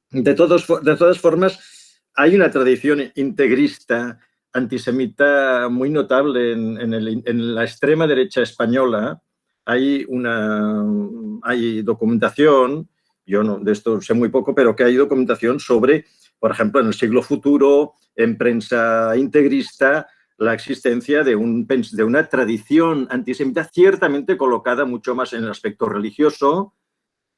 de todas formas, hay una tradición integrista, antisemita muy notable en la extrema derecha española. Hay documentación, yo no, de esto sé muy poco, pero que hay documentación sobre, por ejemplo, en el siglo futuro, en prensa integrista, la existencia de una tradición antisemita ciertamente colocada mucho más en el aspecto religioso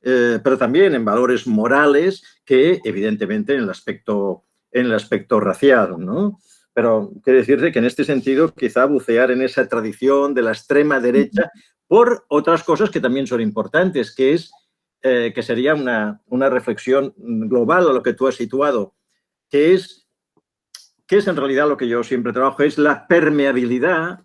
pero también en valores morales que, evidentemente, en el aspecto racial, ¿no? Pero quiero decirte que en este sentido quizá bucear en esa tradición de la extrema derecha por otras cosas que también son importantes, que es que sería una reflexión global a lo que tú has situado, que es en realidad lo que yo siempre trabajo, es la permeabilidad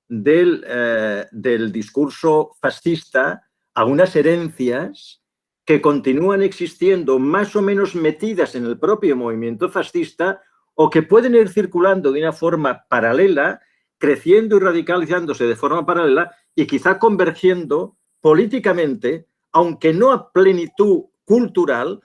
del discurso fascista a unas herencias que continúan existiendo más o menos metidas en el propio movimiento fascista o que pueden ir circulando de una forma paralela, creciendo y radicalizándose de forma paralela y quizá convergiendo políticamente, aunque no a plenitud cultural,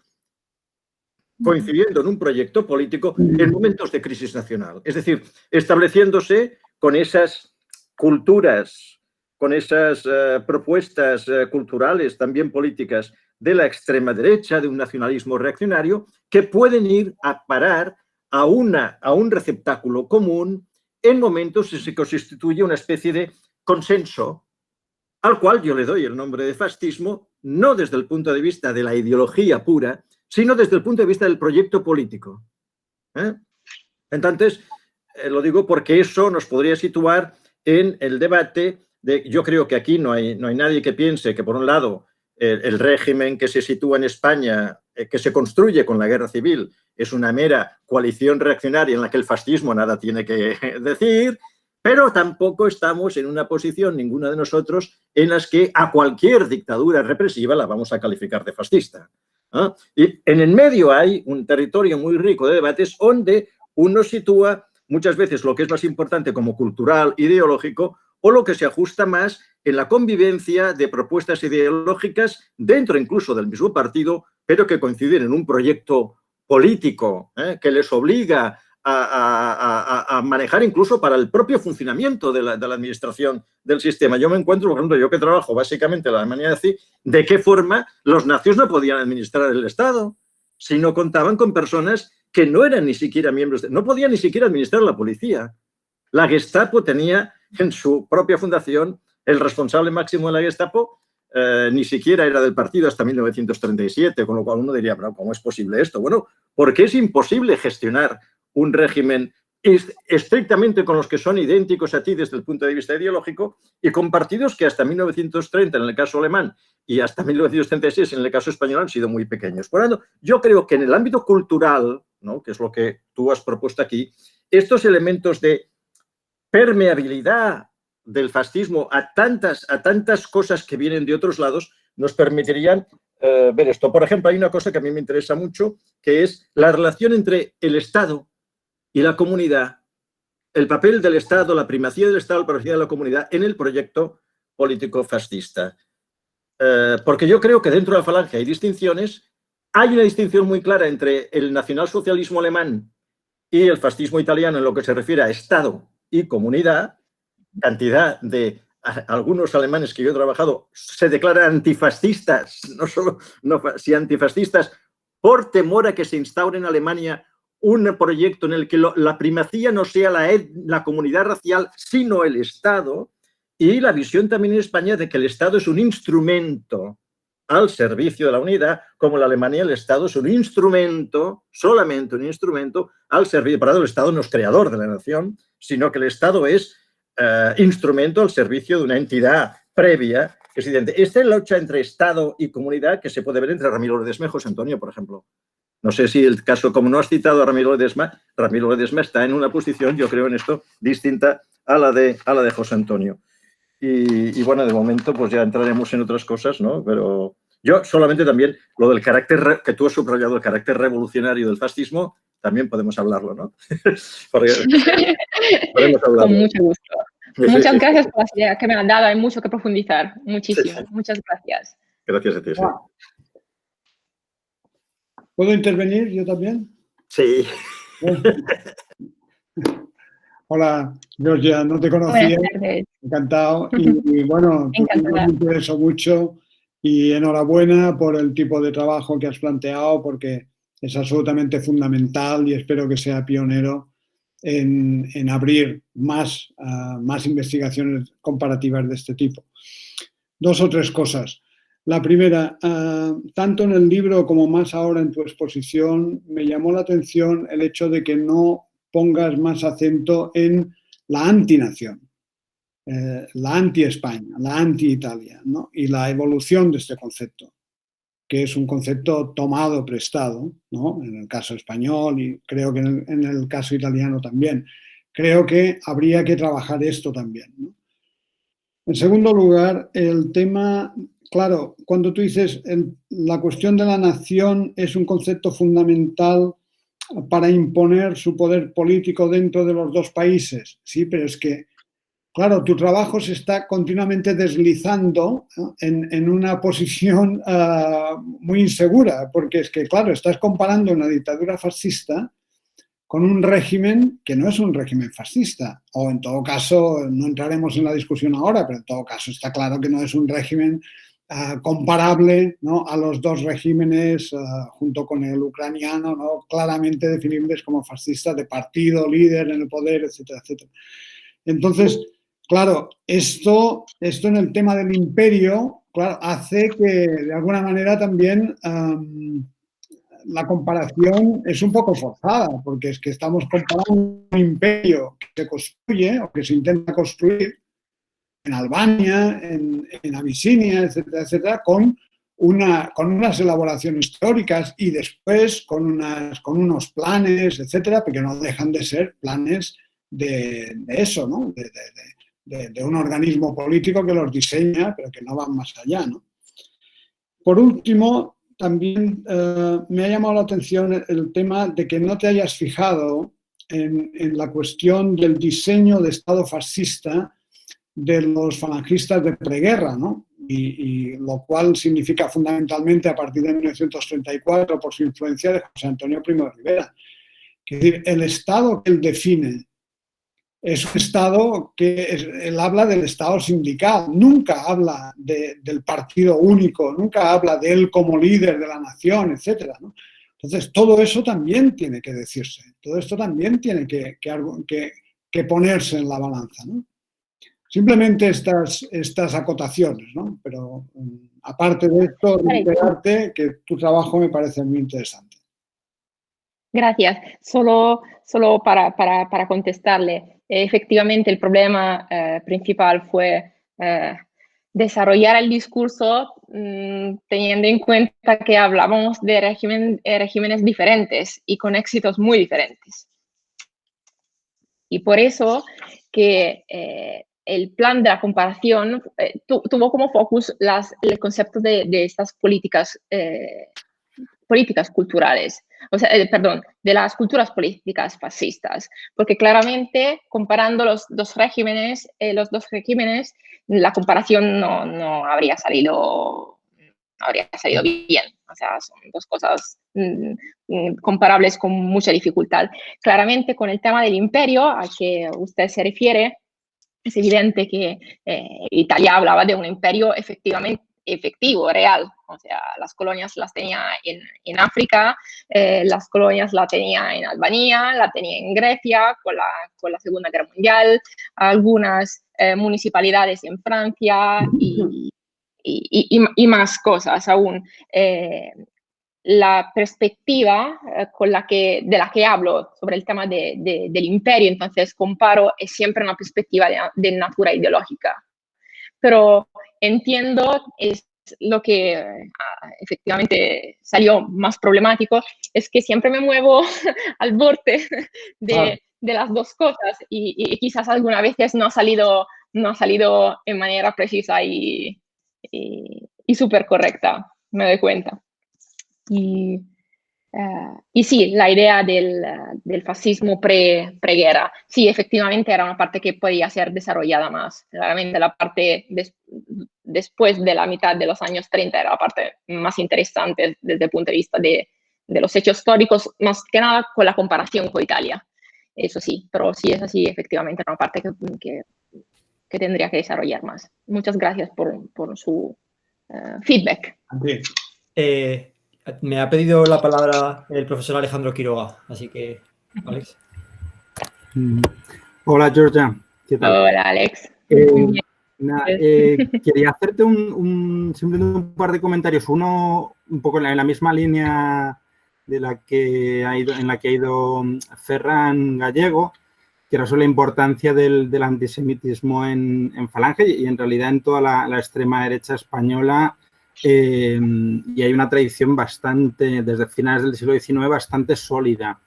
coincidiendo en un proyecto político en momentos de crisis nacional. Es decir, estableciéndose con esas culturas, con esas propuestas culturales, también políticas, de la extrema derecha, de un nacionalismo reaccionario, que pueden ir a parar a un receptáculo común en momentos en que se constituye una especie de consenso, al cual yo le doy el nombre de fascismo, no desde el punto de vista de la ideología pura, sino desde el punto de vista del proyecto político. Entonces, lo digo porque eso nos podría situar en el debate de, yo creo que aquí no hay nadie que piense que, por un lado, el régimen que se sitúa en España, que se construye con la guerra civil, es una mera coalición reaccionaria en la que el fascismo nada tiene que decir, pero tampoco estamos en una posición, ninguno de nosotros, en las que a cualquier dictadura represiva la vamos a calificar de fascista. Y en el medio hay un territorio muy rico de debates donde uno sitúa muchas veces lo que es más importante como cultural, ideológico, o lo que se ajusta más en la convivencia de propuestas ideológicas dentro incluso del mismo partido, pero que coinciden en un proyecto político que les obliga a manejar incluso para el propio funcionamiento de la administración del sistema. Yo me encuentro, por ejemplo, yo que trabajo básicamente en la Alemania nazi, de qué forma los nazios no podían administrar el Estado, si no contaban con personas que no eran ni siquiera miembros, no podían ni siquiera administrar la policía. La Gestapo tenía en su propia fundación el responsable máximo de la Gestapo, ni siquiera era del partido hasta 1937, con lo cual uno diría, pero ¿cómo es posible esto? Bueno, porque es imposible gestionar un régimen estrictamente con los que son idénticos a ti desde el punto de vista ideológico y con partidos que hasta 1930 en el caso alemán y hasta 1936 en el caso español han sido muy pequeños. Por lo tanto, yo creo que en el ámbito cultural, ¿no?, que es lo que tú has propuesto aquí, estos elementos de permeabilidad del fascismo a tantas cosas que vienen de otros lados nos permitirían ver esto. Por ejemplo, hay una cosa que a mí me interesa mucho, que es la relación entre el Estado y la comunidad, el papel del Estado, la primacía del Estado, la primacía de la comunidad en el proyecto político fascista. Porque yo creo que dentro de la Falange hay distinciones. Hay una distinción muy clara entre el nacionalsocialismo alemán y el fascismo italiano en lo que se refiere a Estado y comunidad. Cantidad de algunos alemanes que yo he trabajado se declaran antifascistas, si antifascistas, por temor a que se instaure en Alemania un proyecto en el que la primacía no sea la comunidad racial, sino el Estado, y la visión también en España de que el Estado es un instrumento al servicio de la unidad, como en la Alemania el Estado es un instrumento, solamente un instrumento al servicio. Por eso el Estado no es creador de la nación, sino que el Estado es instrumento al servicio de una entidad previa. Es evidente. Esta es la lucha entre Estado y comunidad que se puede ver entre Ramiro Ledesma y José Antonio, por ejemplo. No sé si el caso, como no has citado a Ramiro Ledesma está en una posición, yo creo en esto, distinta a la de José Antonio. Y bueno, de momento pues ya entraremos en otras cosas, ¿no? Pero yo solamente también lo del carácter, que tú has subrayado, el carácter revolucionario del fascismo, también podemos hablarlo, ¿no? Podemos hablarlo. Con mucho gusto. Muchas gracias por las ideas que me han dado, hay mucho que profundizar, muchísimo. Muchas gracias. Gracias a ti. Sí. ¿Puedo intervenir yo también? Sí. Hola, Georgia, no te conocía. Encantado. Y bueno, me interesó mucho y enhorabuena por el tipo de trabajo que has planteado, porque es absolutamente fundamental y espero que sea pionero en abrir más investigaciones comparativas de este tipo. 2 o 3 cosas. La primera, tanto en el libro como más ahora en tu exposición, me llamó la atención el hecho de que no pongas más acento en la antinación, la anti-España, la anti-Italia, ¿no? Y la evolución de este concepto, que es un concepto tomado, prestado, ¿no? En el caso español y creo que en el caso italiano también. Creo que habría que trabajar esto también, ¿no? En segundo lugar, el tema, claro, cuando tú dices la cuestión de la nación es un concepto fundamental para imponer su poder político dentro de los dos países, sí, pero es que, claro, tu trabajo se está continuamente deslizando, ¿no? en una posición muy insegura, porque es que, claro, estás comparando una dictadura fascista con un régimen que no es un régimen fascista, o en todo caso, no entraremos en la discusión ahora, pero en todo caso está claro que no es un régimen comparable, ¿no? A los dos regímenes, junto con el ucraniano, ¿no? Claramente definibles como fascistas de partido, líder en el poder, etcétera, etcétera. Entonces, claro, esto en el tema del imperio, claro, hace que de alguna manera también la comparación es un poco forzada, porque es que estamos comparando un imperio que se construye o que se intenta construir en Albania, en Abisinia, etcétera, etcétera, con unas elaboraciones teóricas y después con unos planes, etcétera, porque no dejan de ser planes de eso, ¿no? De un organismo político que los diseña, pero que no van más allá, ¿no? Por último, también me ha llamado la atención el tema de que no te hayas fijado en la cuestión del diseño de Estado fascista de los falangistas de preguerra, ¿no? Y lo cual significa fundamentalmente a partir de 1934 por su influencia de José Antonio Primo de Rivera. Es decir, el Estado que él define es un Estado él habla del Estado sindical, nunca habla del partido único, nunca habla de él como líder de la nación, etcétera, ¿no? Entonces, todo eso también tiene que decirse, todo esto también tiene que ponerse en la balanza, ¿no? Simplemente estas acotaciones, ¿no? Pero aparte de esto, reiterarte que tu trabajo me parece muy interesante. Gracias. Solo para contestarle. Efectivamente, el problema principal fue desarrollar el discurso teniendo en cuenta que hablábamos de regímenes diferentes y con éxitos muy diferentes. Y por eso que el plan de la comparación tuvo como focus el concepto de estas políticas culturales, o sea, perdón, de las culturas políticas fascistas, porque claramente comparando los dos regímenes, la comparación no habría salido bien, o sea, son dos cosas comparables con mucha dificultad. Claramente con el tema del imperio al que usted se refiere, es evidente que Italia hablaba de un imperio efectivo, real. O sea, las colonias las tenía en África, las colonias las tenía en Albania, la tenía en Grecia con la Segunda Guerra Mundial, algunas municipalidades en Francia y más cosas aún. La perspectiva de la que hablo sobre el tema del imperio, entonces comparo, es siempre una perspectiva de natura ideológica. Pero entiendo, es lo que efectivamente salió más problemático, es que siempre me muevo al borde de las dos cosas y quizás algunas veces no ha salido en manera precisa y súper correcta, me doy cuenta. Y sí, la idea del fascismo preguerra, sí, efectivamente era una parte que podía ser desarrollada más. Realmente la parte después de la mitad de los años 30 era la parte más interesante desde el punto de vista de los hechos históricos, más que nada con la comparación con Italia. Eso sí, pero sí es así, efectivamente era una parte que tendría que desarrollar más. Muchas gracias por su feedback. Me ha pedido la palabra el profesor Alejandro Quiroga, así que, Alex. Hola, Georgia. ¿Qué tal? Hola, Alex. Quería hacerte simplemente un par de comentarios. Uno, un poco en la misma línea en la que ha ido Ferran Gallego, que era sobre la importancia del antisemitismo en Falange y en realidad en toda la extrema derecha española. Y hay una tradición bastante, desde finales del siglo XIX, bastante sólida.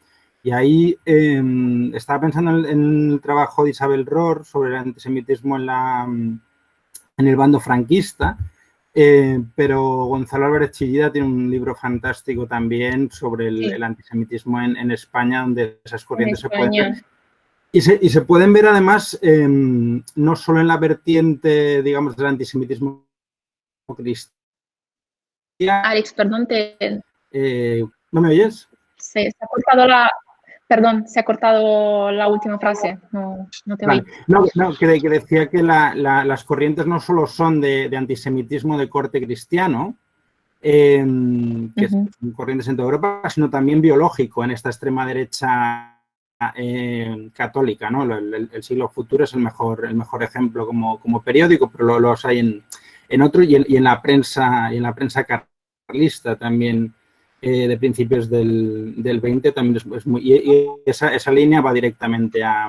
Y ahí estaba pensando en el trabajo de Isabel Rohr sobre el antisemitismo en el bando franquista, pero Gonzalo Álvarez Chillida tiene un libro fantástico también sobre el antisemitismo en España, donde esas corrientes se pueden ver. Y se pueden ver además no solo en la vertiente, digamos, del antisemitismo cristiano. Alex, perdón, ¿no me oyes? Se ha cortado se ha cortado la última frase. No te oí. No, que decía que las corrientes no solo son de antisemitismo de corte cristiano, que son corrientes en toda Europa, sino también biológico en esta extrema derecha católica, ¿no? El Siglo Futuro es el mejor ejemplo como periódico, pero los hay en otro y en la prensa carlista también de principios del 20 también es muy, y esa línea va directamente a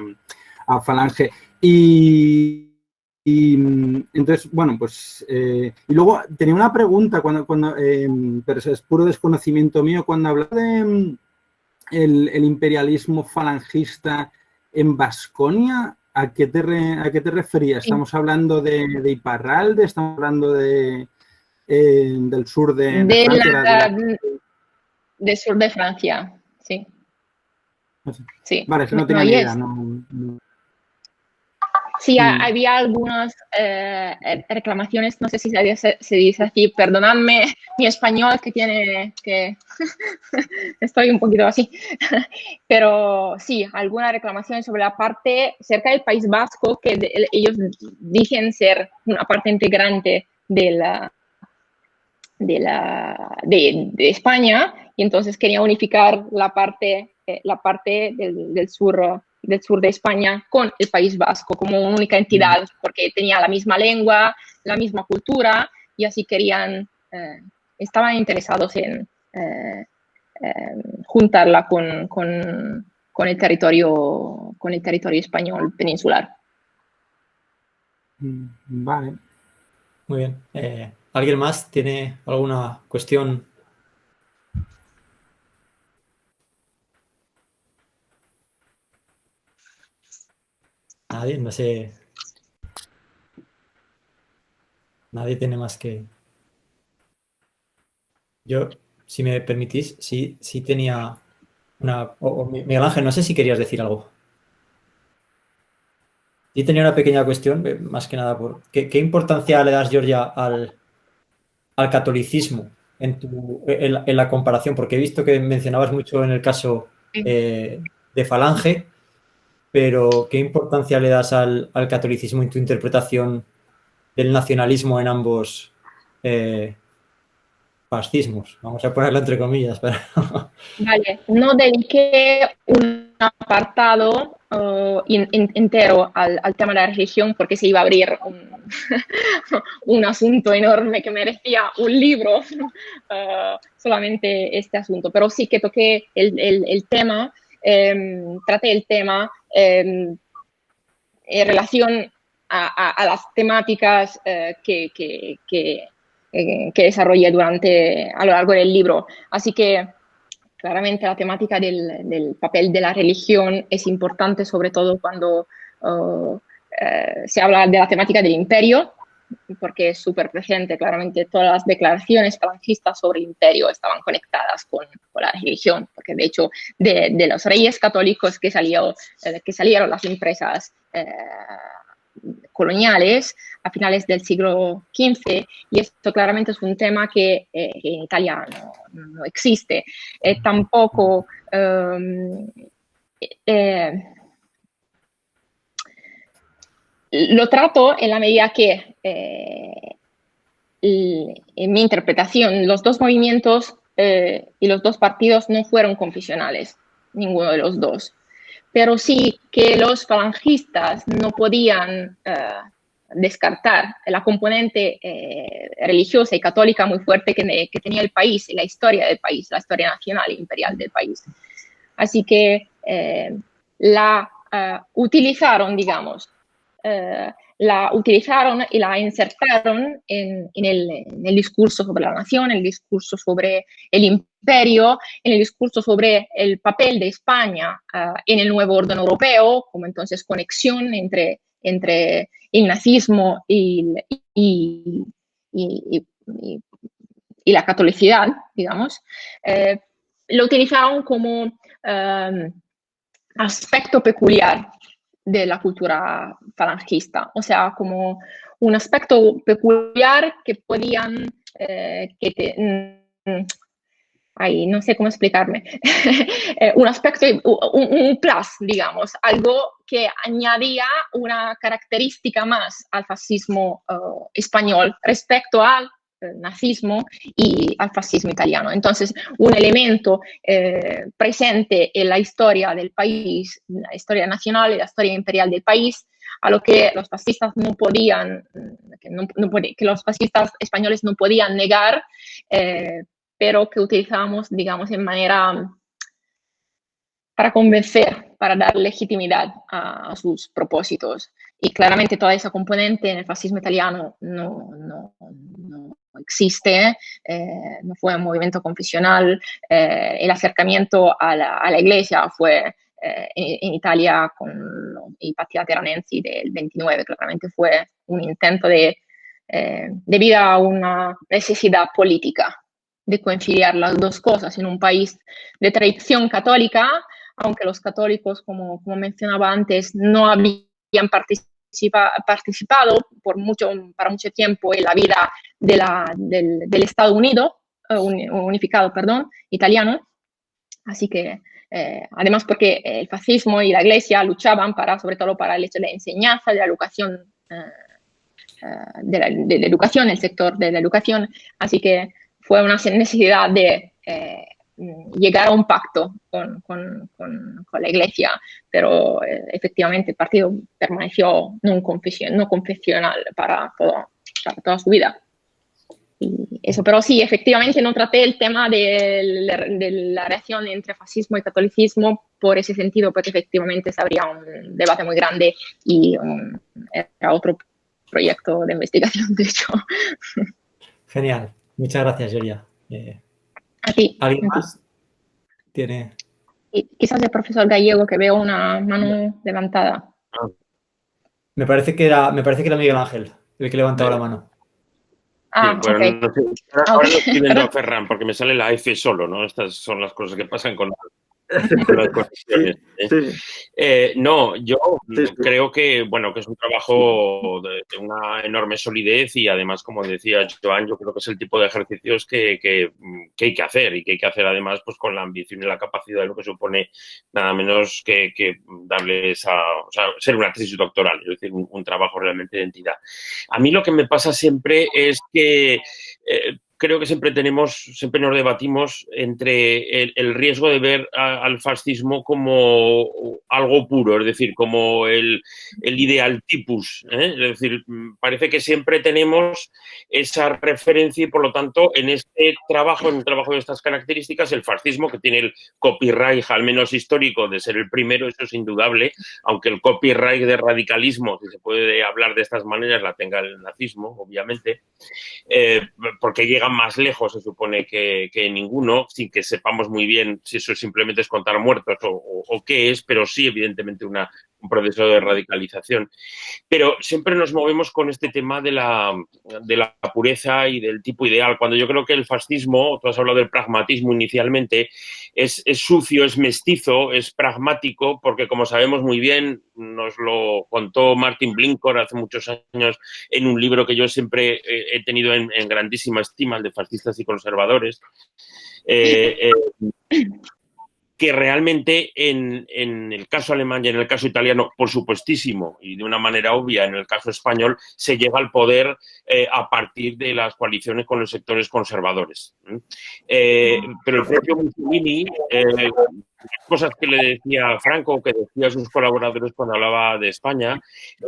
Falange y entonces, bueno, pues y luego tenía una pregunta pero es puro desconocimiento mío, cuando hablaba de el imperialismo falangista en Baskonia, ¿a qué te referías? ¿Estamos hablando de Iparralde? ¿Estamos hablando del sur de Francia? Del sur de Francia, sí. Sí. Vale, no tenía ni idea. Sí, había algunas reclamaciones, no sé si se dice así, perdonadme mi español que estoy un poquito así, pero sí, algunas reclamaciones sobre la parte cerca del País Vasco, que ellos dicen ser una parte integrante de España, y entonces quería unificar la parte del sur de España con el País Vasco como una única entidad, porque tenía la misma lengua, la misma cultura, y así estaban interesados en juntarla con el territorio español peninsular. Vale. Muy bien. ¿Alguien más tiene alguna cuestión? Nadie, no sé. Nadie tiene más que... Yo, si me permitís, sí tenía una... Miguel Ángel, no sé si querías decir algo. Sí tenía una pequeña cuestión, más que nada, ¿qué importancia le das, Georgia, al catolicismo en la comparación? Porque he visto que mencionabas mucho en el caso de Falange, pero ¿qué importancia le das al catolicismo en tu interpretación del nacionalismo en ambos fascismos? Vamos a ponerlo entre comillas. Pero... Vale, no dediqué un apartado entero al tema de la religión porque se iba a abrir un asunto enorme que merecía un libro, solamente este asunto. Pero sí que toqué el tema, traté el tema en relación a las temáticas que desarrollé a lo largo del libro. Así que claramente la temática del papel de la religión es importante, sobre todo cuando se habla de la temática del imperio, porque es súper presente. Claramente todas las declaraciones falangistas sobre el imperio estaban conectadas con la religión, porque de hecho de los reyes católicos que salieron las empresas coloniales a finales del siglo XV, y esto claramente es un tema que en Italia no existe. Tampoco lo trato en la medida que en mi interpretación los dos movimientos y los dos partidos no fueron confesionales, ninguno de los dos. Pero sí que los falangistas no podían descartar la componente religiosa y católica muy fuerte que tenía el país y la historia del país, la historia nacional e imperial del país. Así que la utilizaron, digamos, la utilizaron y la insertaron en el discurso sobre la nación, en el discurso sobre el imperio, en el discurso sobre el papel de España en el nuevo orden europeo, como entonces conexión entre el nazismo y la catolicidad, digamos. Lo utilizaron como aspecto peculiar de la cultura falangista, o sea, como un aspecto peculiar que podían, no sé cómo explicarme, un aspecto, un plus, digamos, algo que añadía una característica más al fascismo español respecto al nazismo y al fascismo italiano. Entonces, un elemento presente en la historia del país, la historia nacional y la historia imperial del país, a lo que los fascistas no podían, que los fascistas españoles no podían negar, pero que utilizábamos, digamos, en manera para convencer, para dar legitimidad a sus propósitos. Y claramente toda esa componente en el fascismo italiano no existe, no fue un movimiento confesional, el acercamiento a la iglesia fue en Italia con i Patti Lateranensi del 29, claramente fue un intento debido a una necesidad política de conciliar las dos cosas en un país de tradición católica, aunque los católicos, como mencionaba antes, no habían participado para mucho tiempo en la vida del Estado unificado, italiano. Así que, además porque el fascismo y la Iglesia luchaban sobre todo para el hecho de la enseñanza, de la educación, de la educación, el sector de la educación. Así que fue una necesidad de llegar a un pacto con la Iglesia, pero efectivamente el partido permaneció no confesional para toda su vida. Y eso, pero sí, efectivamente no traté el tema de la relación entre fascismo y catolicismo por ese sentido, porque efectivamente se habría un debate muy grande y era otro proyecto de investigación, de hecho. Genial. Muchas gracias, Georgia. A ti. ¿Alguien más tiene? Y quizás el profesor Gallego, que veo una mano levantada. Me parece que era Miguel Ángel el que levantaba la mano. Sí, bueno, okay. no sé, ahora lo estoy viendo a Ferran porque me sale la F solo, ¿no? Estas son las cosas que pasan con las conexiones. No, yo creo que, bueno, que es un trabajo de una enorme solidez y además, como decía Joan, yo creo que es el tipo de ejercicios que hay que hacer y que hay que hacer además pues con la ambición y la capacidad de lo que supone nada menos que darle ser una tesis doctoral, es decir, un trabajo realmente de identidad. A mí lo que me pasa siempre es que creo que siempre nos debatimos entre el riesgo de ver al fascismo como algo puro, es decir, como el ideal typus, ¿eh? Es decir, parece que siempre tenemos esa referencia y, por lo tanto, en un trabajo de estas características, el fascismo, que tiene el copyright, al menos histórico, de ser el primero, eso es indudable, aunque el copyright de radicalismo, si se puede hablar de estas maneras, la tenga el nazismo, obviamente, porque llega más lejos, se supone, que ninguno, sin que sepamos muy bien si eso simplemente es contar muertos o qué es, pero sí, evidentemente, un proceso de radicalización. Pero siempre nos movemos con este tema de la pureza y del tipo ideal, cuando yo creo que el fascismo, tú has hablado del pragmatismo inicialmente, es sucio, es mestizo, es pragmático, porque como sabemos muy bien, nos lo contó Martin Blincourt hace muchos años en un libro que yo siempre he tenido en grandísima estima, el de Fascistas y Conservadores, que realmente en el caso alemán y en el caso italiano, por supuestísimo, y de una manera obvia en el caso español, se llega al poder a partir de las coaliciones con los sectores conservadores. Pero el propio Mussolini, cosas que le decía Franco, que decía a sus colaboradores cuando hablaba de España,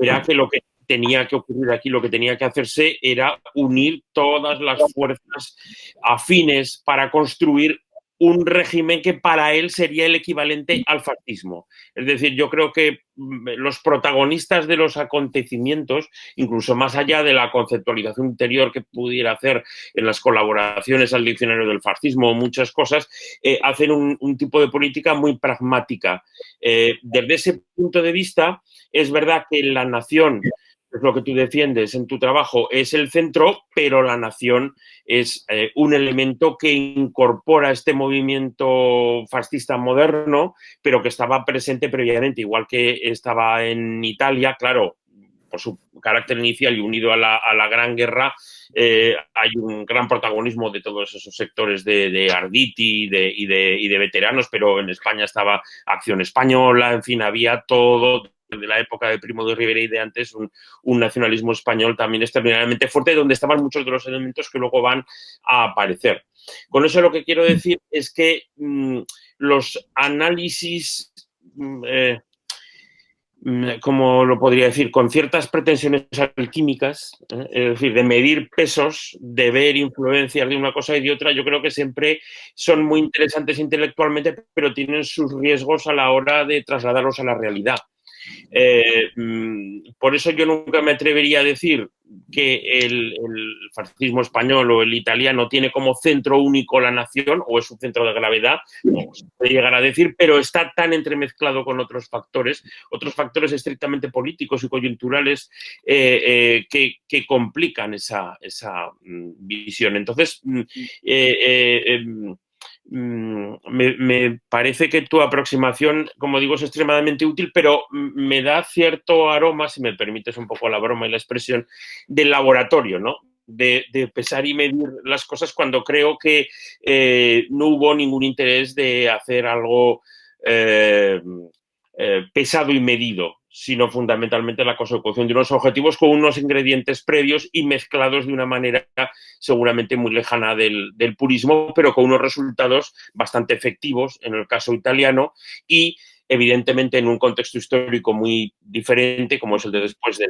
era que lo que tenía que ocurrir aquí, lo que tenía que hacerse era unir todas las fuerzas afines para construir un régimen que para él sería el equivalente al fascismo. Es decir, yo creo que los protagonistas de los acontecimientos, incluso más allá de la conceptualización interior que pudiera hacer en las colaboraciones al diccionario del fascismo o muchas cosas, hacen un tipo de política muy pragmática. Desde ese punto de vista, es verdad que la nación, es lo que tú defiendes en tu trabajo, es el centro, pero la nación es un elemento que incorpora este movimiento fascista moderno, pero que estaba presente previamente, igual que estaba en Italia, claro, por su carácter inicial y unido a la Gran Guerra, hay un gran protagonismo de todos esos sectores de Arditi y de veteranos, pero en España estaba Acción Española, en fin, había todo de la época de Primo de Rivera y de antes, un nacionalismo español también extraordinariamente fuerte, donde estaban muchos de los elementos que luego van a aparecer. Con eso lo que quiero decir es que los análisis, como lo podría decir, con ciertas pretensiones alquímicas, es decir, de medir pesos, de ver influencias de una cosa y de otra, yo creo que siempre son muy interesantes intelectualmente, pero tienen sus riesgos a la hora de trasladarlos a la realidad. Por eso yo nunca me atrevería a decir que el fascismo español o el italiano tiene como centro único la nación o es su centro de gravedad, no se puede llegar a decir, pero está tan entremezclado con otros factores estrictamente políticos y coyunturales que complican esa visión. Entonces, me parece que tu aproximación, como digo, es extremadamente útil, pero me da cierto aroma, si me permites un poco la broma y la expresión, del laboratorio, ¿no? De pesar y medir las cosas cuando creo que no hubo ningún interés de hacer algo pesado y medido, sino fundamentalmente la consecución de unos objetivos con unos ingredientes previos y mezclados de una manera seguramente muy lejana del purismo, pero con unos resultados bastante efectivos en el caso italiano y evidentemente en un contexto histórico muy diferente, como es el de después del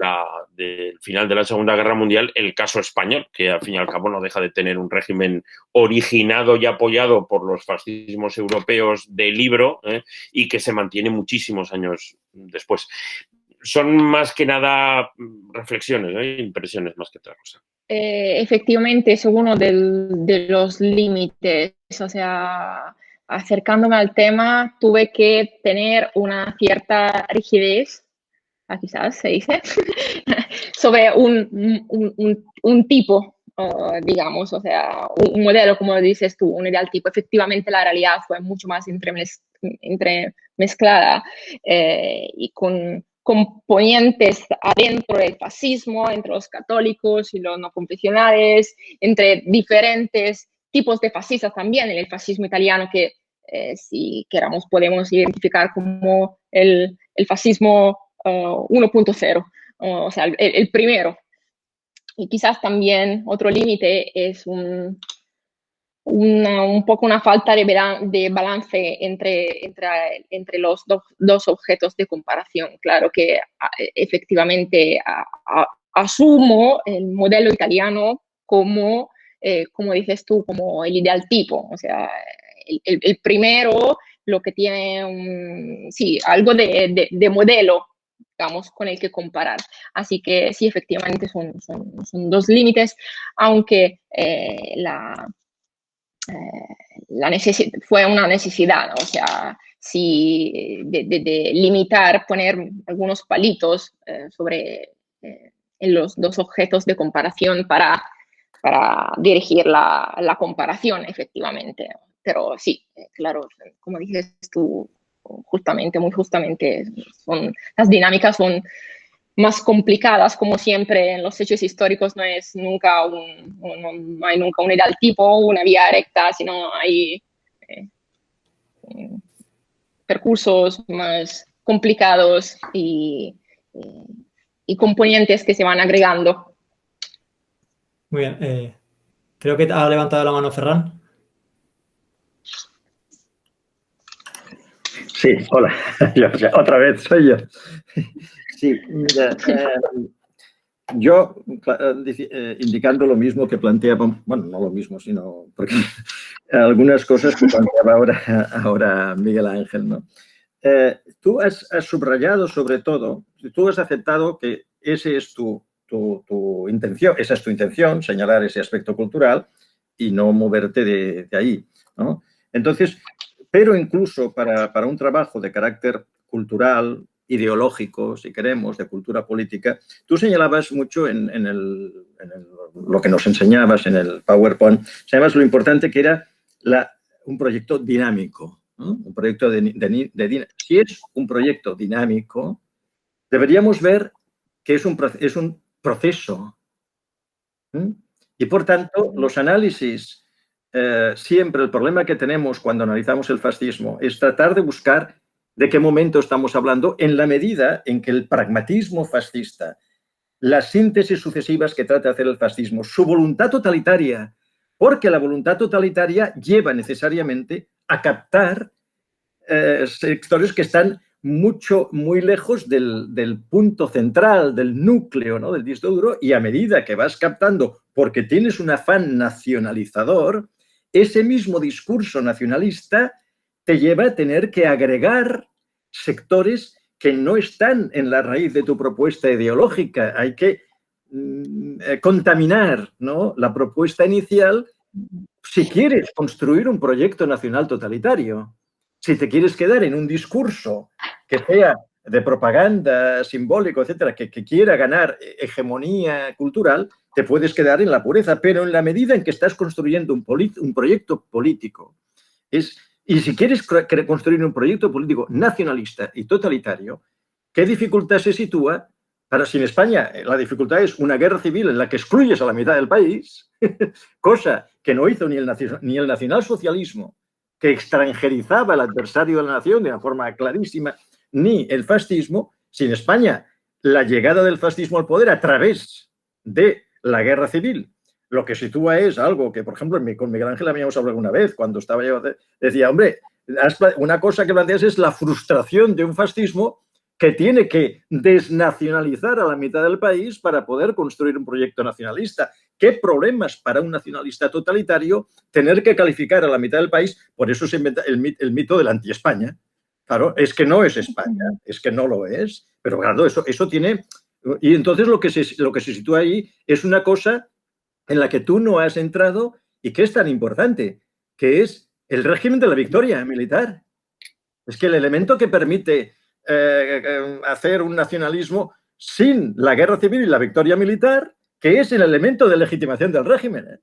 final de la Segunda Guerra Mundial, el caso español, que al fin y al cabo no deja de tener un régimen originado y apoyado por los fascismos europeos de libro y que se mantiene muchísimos años después. Son más que nada reflexiones, impresiones más que otra cosa. Efectivamente, es uno de los límites, o sea, acercándome al tema, tuve que tener una cierta rigidez, quizás se dice, sobre un tipo, digamos, o sea, un modelo, como dices tú, un ideal tipo. Efectivamente, la realidad fue mucho más entremezclada y con componentes adentro del fascismo, entre los católicos y los no confesionales, entre diferentes tipos de fascistas también en el fascismo italiano, que si queramos podemos identificar como el fascismo 1.0, o sea, el primero. Y quizás también otro límite es un poco una falta de balance entre los dos objetos de comparación. Claro que efectivamente asumo el modelo italiano como dices tú, como el ideal tipo. O sea, el primero, lo que tiene algo de modelo, digamos, con el que comparar. Así que sí, efectivamente son dos límites, aunque fue una necesidad, ¿no? O sea, sí, de limitar, poner algunos palitos en los dos objetos de comparación para dirigir la comparación, efectivamente. Pero sí, claro, como dices tú, muy justamente, las dinámicas son más complicadas, como siempre en los hechos históricos. No hay nunca un ideal tipo, una vía recta, sino hay percursos más complicados y componentes que se van agregando. Muy bien. Creo que ha levantado la mano Ferran. Sí, hola. Otra vez soy yo. Sí, mira, yo, indicando lo mismo que planteaba, bueno, no lo mismo, sino porque algunas cosas que planteaba ahora Miguel Ángel, ¿no? Tú has subrayado sobre todo, tú has aceptado que ese es tu intención, esa es tu intención, señalar ese aspecto cultural y no moverte de ahí, ¿no? Entonces, pero incluso para un trabajo de carácter cultural, ideológico, si queremos, de cultura política, tú señalabas mucho en lo que nos enseñabas en el PowerPoint, señalabas lo importante que era un proyecto dinámico, ¿no? Un proyecto si es un proyecto dinámico, deberíamos ver que es un proceso. Y, por tanto, los análisis, siempre el problema que tenemos cuando analizamos el fascismo es tratar de buscar de qué momento estamos hablando en la medida en que el pragmatismo fascista, las síntesis sucesivas que trata de hacer el fascismo, su voluntad totalitaria, porque la voluntad totalitaria lleva necesariamente a captar sectores que están muy lejos del punto central, del núcleo, ¿no? Del disco duro, y a medida que vas captando, porque tienes un afán nacionalizador, ese mismo discurso nacionalista te lleva a tener que agregar sectores que no están en la raíz de tu propuesta ideológica. Hay que contaminar, ¿no?, la propuesta inicial si quieres construir un proyecto nacional totalitario. Si te quieres quedar en un discurso que sea de propaganda, simbólico, etcétera, que quiera ganar hegemonía cultural, te puedes quedar en la pureza, pero en la medida en que estás construyendo un proyecto político, y si quieres construir un proyecto político nacionalista y totalitario, ¿qué dificultad se sitúa? Para si en España la dificultad es una guerra civil en la que excluyes a la mitad del país, cosa que no hizo ni el nacionalsocialismo, que extranjerizaba al adversario de la nación de una forma clarísima, ni el fascismo, si en España la llegada del fascismo al poder a través de la guerra civil lo que sitúa es algo que, por ejemplo, con Miguel Ángel habíamos hablado alguna vez, cuando estaba yo, decía, hombre, una cosa que planteas es la frustración de un fascismo que tiene que desnacionalizar a la mitad del país para poder construir un proyecto nacionalista. ¿Qué problemas para un nacionalista totalitario tener que calificar a la mitad del país? Por eso se inventa el mito del anti-España. Claro, es que no es España, es que no lo es, pero claro, eso tiene... Y entonces lo que se sitúa ahí es una cosa en la que tú no has entrado y que es tan importante, que es el régimen de la victoria militar. Es que el elemento que permite hacer un nacionalismo sin la guerra civil y la victoria militar, que es el elemento de legitimación del régimen.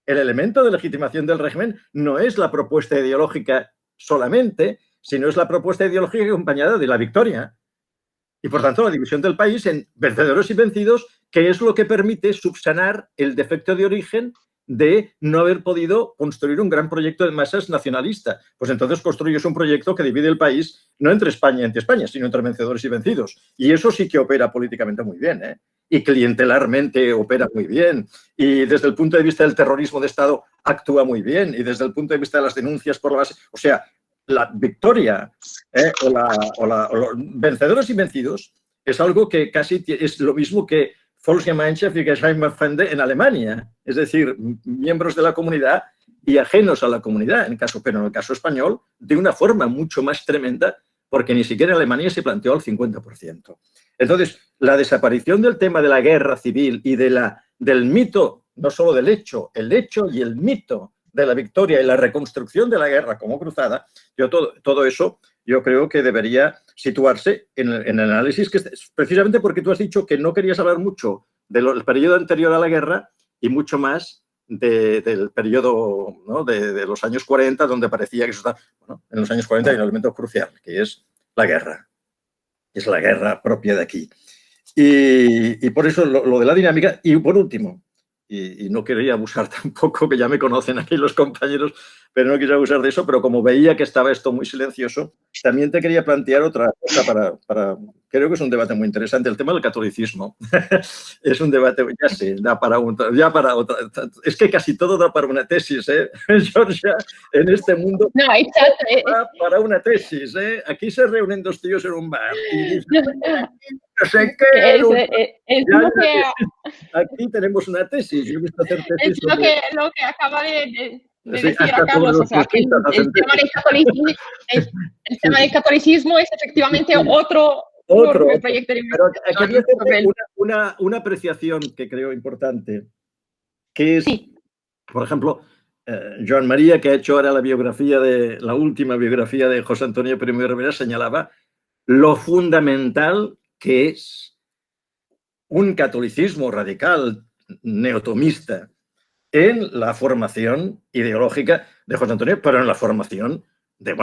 El elemento de legitimación del régimen no es la propuesta ideológica solamente, sino es la propuesta ideológica acompañada de la victoria. Y, por tanto, la división del país en vencedores y vencidos, que es lo que permite subsanar el defecto de origen de no haber podido construir un gran proyecto de masas nacionalista. Pues entonces construyes un proyecto que divide el país no entre España y anti-España, sino entre vencedores y vencidos. Y eso sí que opera políticamente muy bien, ¿eh? Y clientelarmente opera muy bien. Y desde el punto de vista del terrorismo de Estado actúa muy bien. Y desde el punto de vista de las denuncias por la base... O sea, la victoria o los vencedores y vencidos es algo que casi es lo mismo que Volksgemeinschaft y Gemeinfremde en Alemania, es decir, miembros de la comunidad y ajenos a la comunidad, pero en el caso español, de una forma mucho más tremenda, porque ni siquiera en Alemania se planteó al 50%. Entonces, la desaparición del tema de la guerra civil y del mito, no solo del hecho, el hecho y el mito de la victoria y la reconstrucción de la guerra como cruzada, todo eso yo creo que debería situarse en el análisis, que precisamente porque tú has dicho que no querías hablar mucho del periodo anterior a la guerra y mucho más del periodo, ¿no?, de los años 40, donde parecía que eso está... Bueno, en los años 40 hay un elemento crucial, que es la guerra. Es la guerra propia de aquí. Y por eso lo de la dinámica. Y por último, y no quería abusar tampoco, que ya me conocen aquí los compañeros, pero no quise abusar de eso, pero como veía que estaba esto muy silencioso, también te quería plantear otra cosa para Creo que es un debate muy interesante. El tema del catolicismo es un debate, ya sé, da para otra. Es que casi todo da para una tesis, Georgia, en este mundo. No, exacto. Da para una tesis, Aquí se reúnen dos tíos en un bar y dicen, no sé qué. Aquí tenemos una tesis. Yo he visto hacer tesis. Es lo que acaba de decir a Carlos, o sea, que el tema del catolicismo es efectivamente otro proyecto de investigación. Pero una apreciación que creo importante, que es, por ejemplo, Joan María, que ha hecho ahora la última biografía de José Antonio I de Rivera, señalaba lo fundamental que es un catolicismo radical, neotomista, en la formación ideológica de José Antonio, pero en la formación de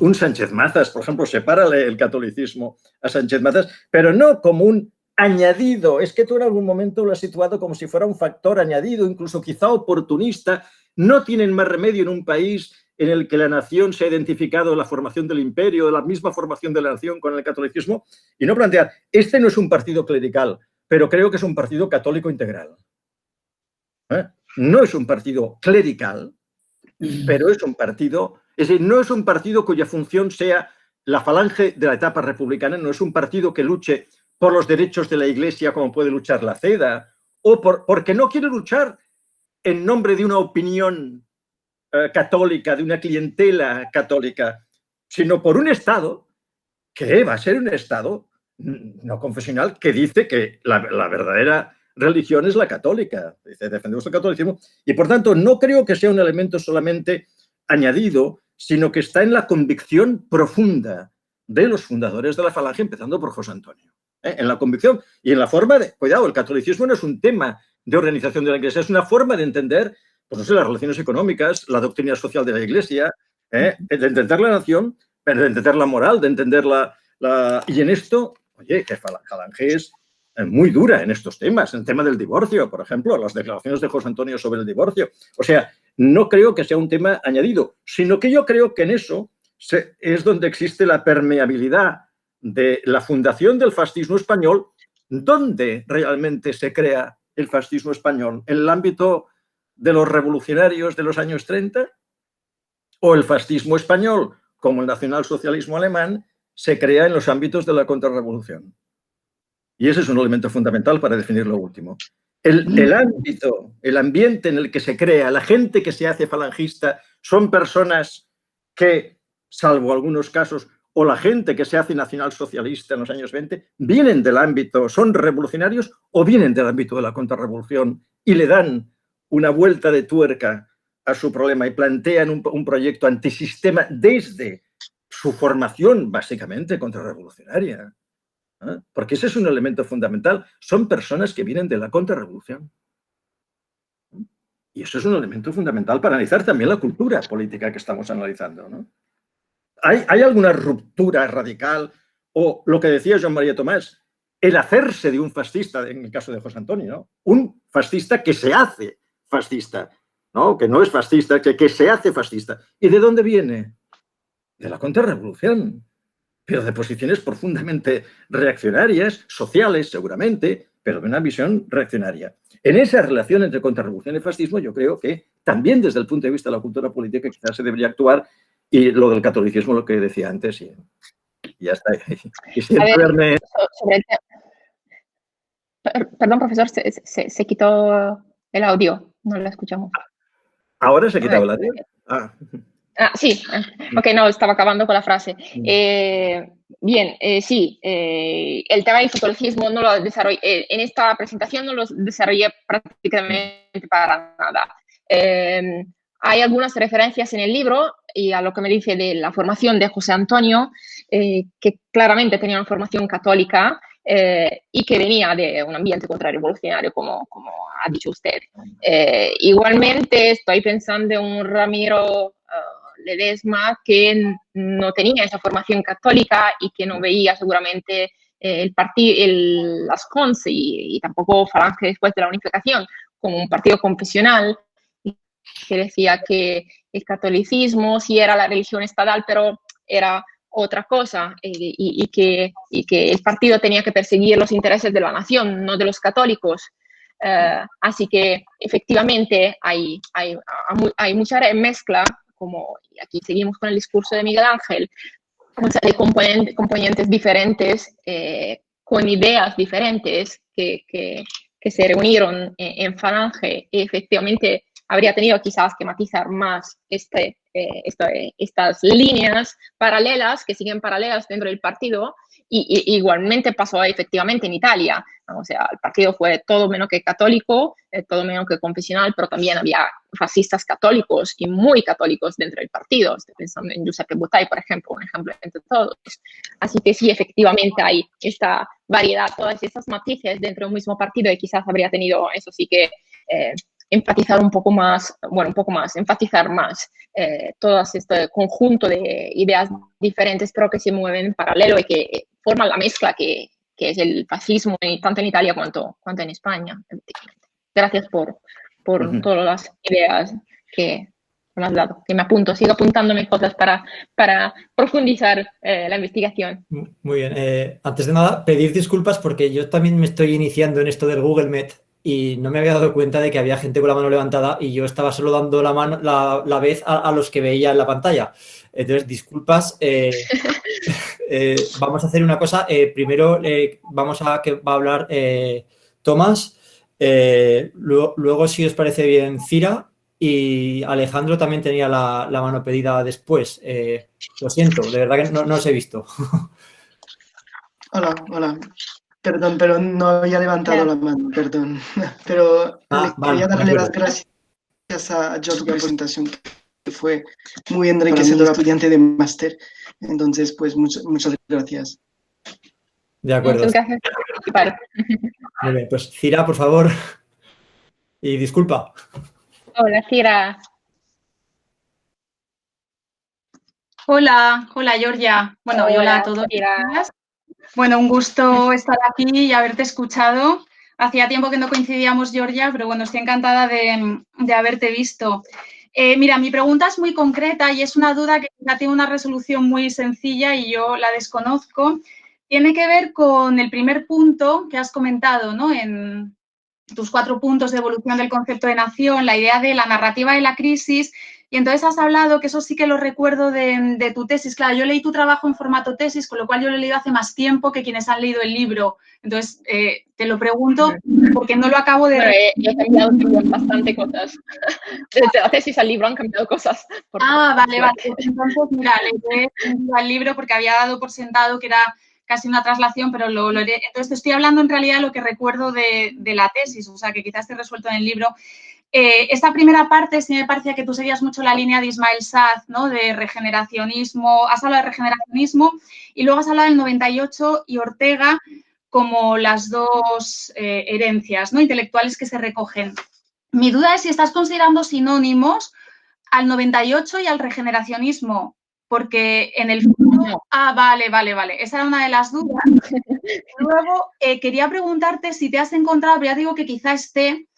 un Sánchez Mazas, por ejemplo, sepárale el catolicismo a Sánchez Mazas, pero no como un añadido. Es que tú en algún momento lo has situado como si fuera un factor añadido, incluso quizá oportunista. No tienen más remedio en un país en el que la nación se ha identificado la formación del imperio, la misma formación de la nación con el catolicismo, y no plantear, este no es un partido clerical, pero creo que es un partido católico integral. No es un partido clerical, pero es un partido, es decir, no es un partido cuya función sea la falange de la etapa republicana, no es un partido que luche por los derechos de la Iglesia como puede luchar la CEDA, o porque no quiere luchar en nombre de una opinión católica, de una clientela católica, sino por un Estado que va a ser un Estado no confesional que dice que la verdadera religión es la católica, dice, defendemos el catolicismo, y por tanto no creo que sea un elemento solamente añadido, sino que está en la convicción profunda de los fundadores de la Falange, empezando por José Antonio. En la convicción y en la forma de, cuidado, el catolicismo no es un tema de organización de la Iglesia, es una forma de entender, pues no sé, las relaciones económicas, la doctrina social de la Iglesia, de entender la nación, de entender la moral, de entender y en esto, oye, que Falange es muy dura en estos temas, en el tema del divorcio, por ejemplo, las declaraciones de José Antonio sobre el divorcio. O sea, no creo que sea un tema añadido, sino que yo creo que en eso es donde existe la permeabilidad de la fundación del fascismo español, donde realmente se crea el fascismo español, en el ámbito de los revolucionarios de los años 30, o el fascismo español, como el nacionalsocialismo alemán, se crea en los ámbitos de la contrarrevolución. Y ese es un elemento fundamental para definir lo último. El ámbito, el ambiente en el que se crea, la gente que se hace falangista, son personas que, salvo algunos casos, o la gente que se hace nacionalsocialista en los años 20, vienen del ámbito, son revolucionarios o vienen del ámbito de la contrarrevolución y le dan una vuelta de tuerca a su problema y plantean un proyecto antisistema desde su formación básicamente contrarrevolucionaria. Porque ese es un elemento fundamental. Son personas que vienen de la contrarrevolución. Y eso es un elemento fundamental para analizar también la cultura política que estamos analizando, ¿no? ¿Hay alguna ruptura radical? O lo que decía Joan María Tomás, el hacerse de un fascista, en el caso de José Antonio, ¿no? Un fascista que se hace fascista, ¿no? Que no es fascista, que se hace fascista. ¿Y de dónde viene? De la contrarrevolución, pero de posiciones profundamente reaccionarias, sociales seguramente, pero de una visión reaccionaria. En esa relación entre contrarrevolución y fascismo yo creo que también desde el punto de vista de la cultura política quizás se debería actuar, y lo del catolicismo, lo que decía antes, y ya está. Perdón, profesor, se quitó el audio, no lo escuchamos. ¿Ahora se ha quitado el audio? Sí, ok, no, estaba acabando con la frase. Bien, sí, el tema del catolicismo no lo desarrollé, en esta presentación no lo desarrollé prácticamente para nada. Hay algunas referencias en el libro y a lo que me dice de la formación de José Antonio, que claramente tenía una formación católica y que venía de un ambiente contrarrevolucionario, como ha dicho usted. Igualmente estoy pensando en un Ramiro Ledesma que no tenía esa formación católica y que no veía seguramente las CONS y tampoco Falange después de la unificación como un partido confesional, que decía que el catolicismo sí era la religión estatal, pero era otra cosa y que el partido tenía que perseguir los intereses de la nación, no de los católicos. Así que efectivamente hay mucha mezcla, como aquí seguimos con el discurso de Miguel Ángel, de componentes diferentes, con ideas diferentes que se reunieron en Falange, y efectivamente habría tenido quizás que matizar más estas líneas paralelas, que siguen paralelas dentro del partido, y igualmente pasó efectivamente en Italia. O sea, el partido fue todo menos que católico, todo menos que confesional, pero también había fascistas católicos y muy católicos dentro del partido. Estoy pensando en Giuseppe Bottai, por ejemplo, un ejemplo entre todos. Así que sí, efectivamente hay esta variedad, todas estas matices dentro de un mismo partido, y quizás habría tenido, eso sí que enfatizar enfatizar más todo este conjunto de ideas diferentes, pero que se mueven en paralelo y que forman la mezcla que es el fascismo, tanto en Italia cuanto en España. Gracias por todas las ideas que me has dado, que me apunto, sigo apuntándome cosas para profundizar la investigación. Muy bien. Antes de nada, pedir disculpas porque yo también me estoy iniciando en esto del Google Meet y no me había dado cuenta de que había gente con la mano levantada y yo estaba solo dando la mano, la vez a los que veía en la pantalla. Entonces, disculpas. Vamos a hacer una cosa. Primero va a hablar Tomás. Luego, si os parece bien, Cira. Y Alejandro también tenía la mano pedida después. Lo siento, de verdad que no os he visto. Hola. Perdón, pero no había levantado la mano, perdón. Pero quería darle las gracias a George por la presentación, que fue muy enriquecedora, estudiante de máster. Entonces, pues muchas gracias. De acuerdo. Muchas gracias por participar. Muy bien, pues Cira, por favor. Y disculpa. Hola, Cira. Hola, Georgia. Bueno, hola a todos. Cira. Bueno, un gusto estar aquí y haberte escuchado. Hacía tiempo que no coincidíamos, Georgia, pero bueno, estoy encantada de haberte visto. Mira, mi pregunta es muy concreta y es una duda que tiene una resolución muy sencilla y yo la desconozco. Tiene que ver con el primer punto que has comentado, ¿no? En tus 4 puntos de evolución del concepto de nación, la idea de la narrativa de la crisis. Y entonces has hablado, que eso sí que lo recuerdo de tu tesis. Claro, yo leí tu trabajo en formato tesis, con lo cual yo lo he leído hace más tiempo que quienes han leído el libro. Entonces, te lo pregunto porque no lo acabo de... Bueno, he cambiado bastante cosas. Desde la tesis al libro han cambiado cosas. Vale. Entonces, mira, leí el libro porque había dado por sentado que era casi una traslación, pero lo haré. Entonces, te estoy hablando en realidad de lo que recuerdo de la tesis, o sea, que quizás esté resuelto en el libro. Esta primera parte sí me parecía que tú seguías mucho la línea de Ismail Saad, ¿no? De regeneracionismo, has hablado de regeneracionismo y luego has hablado del 98 y Ortega como las dos herencias, ¿no? Intelectuales que se recogen. Mi duda es si estás considerando sinónimos al 98 y al regeneracionismo, porque en el fondo... Vale. Esa era una de las dudas. Luego, quería preguntarte si te has encontrado, pero ya digo que quizá esté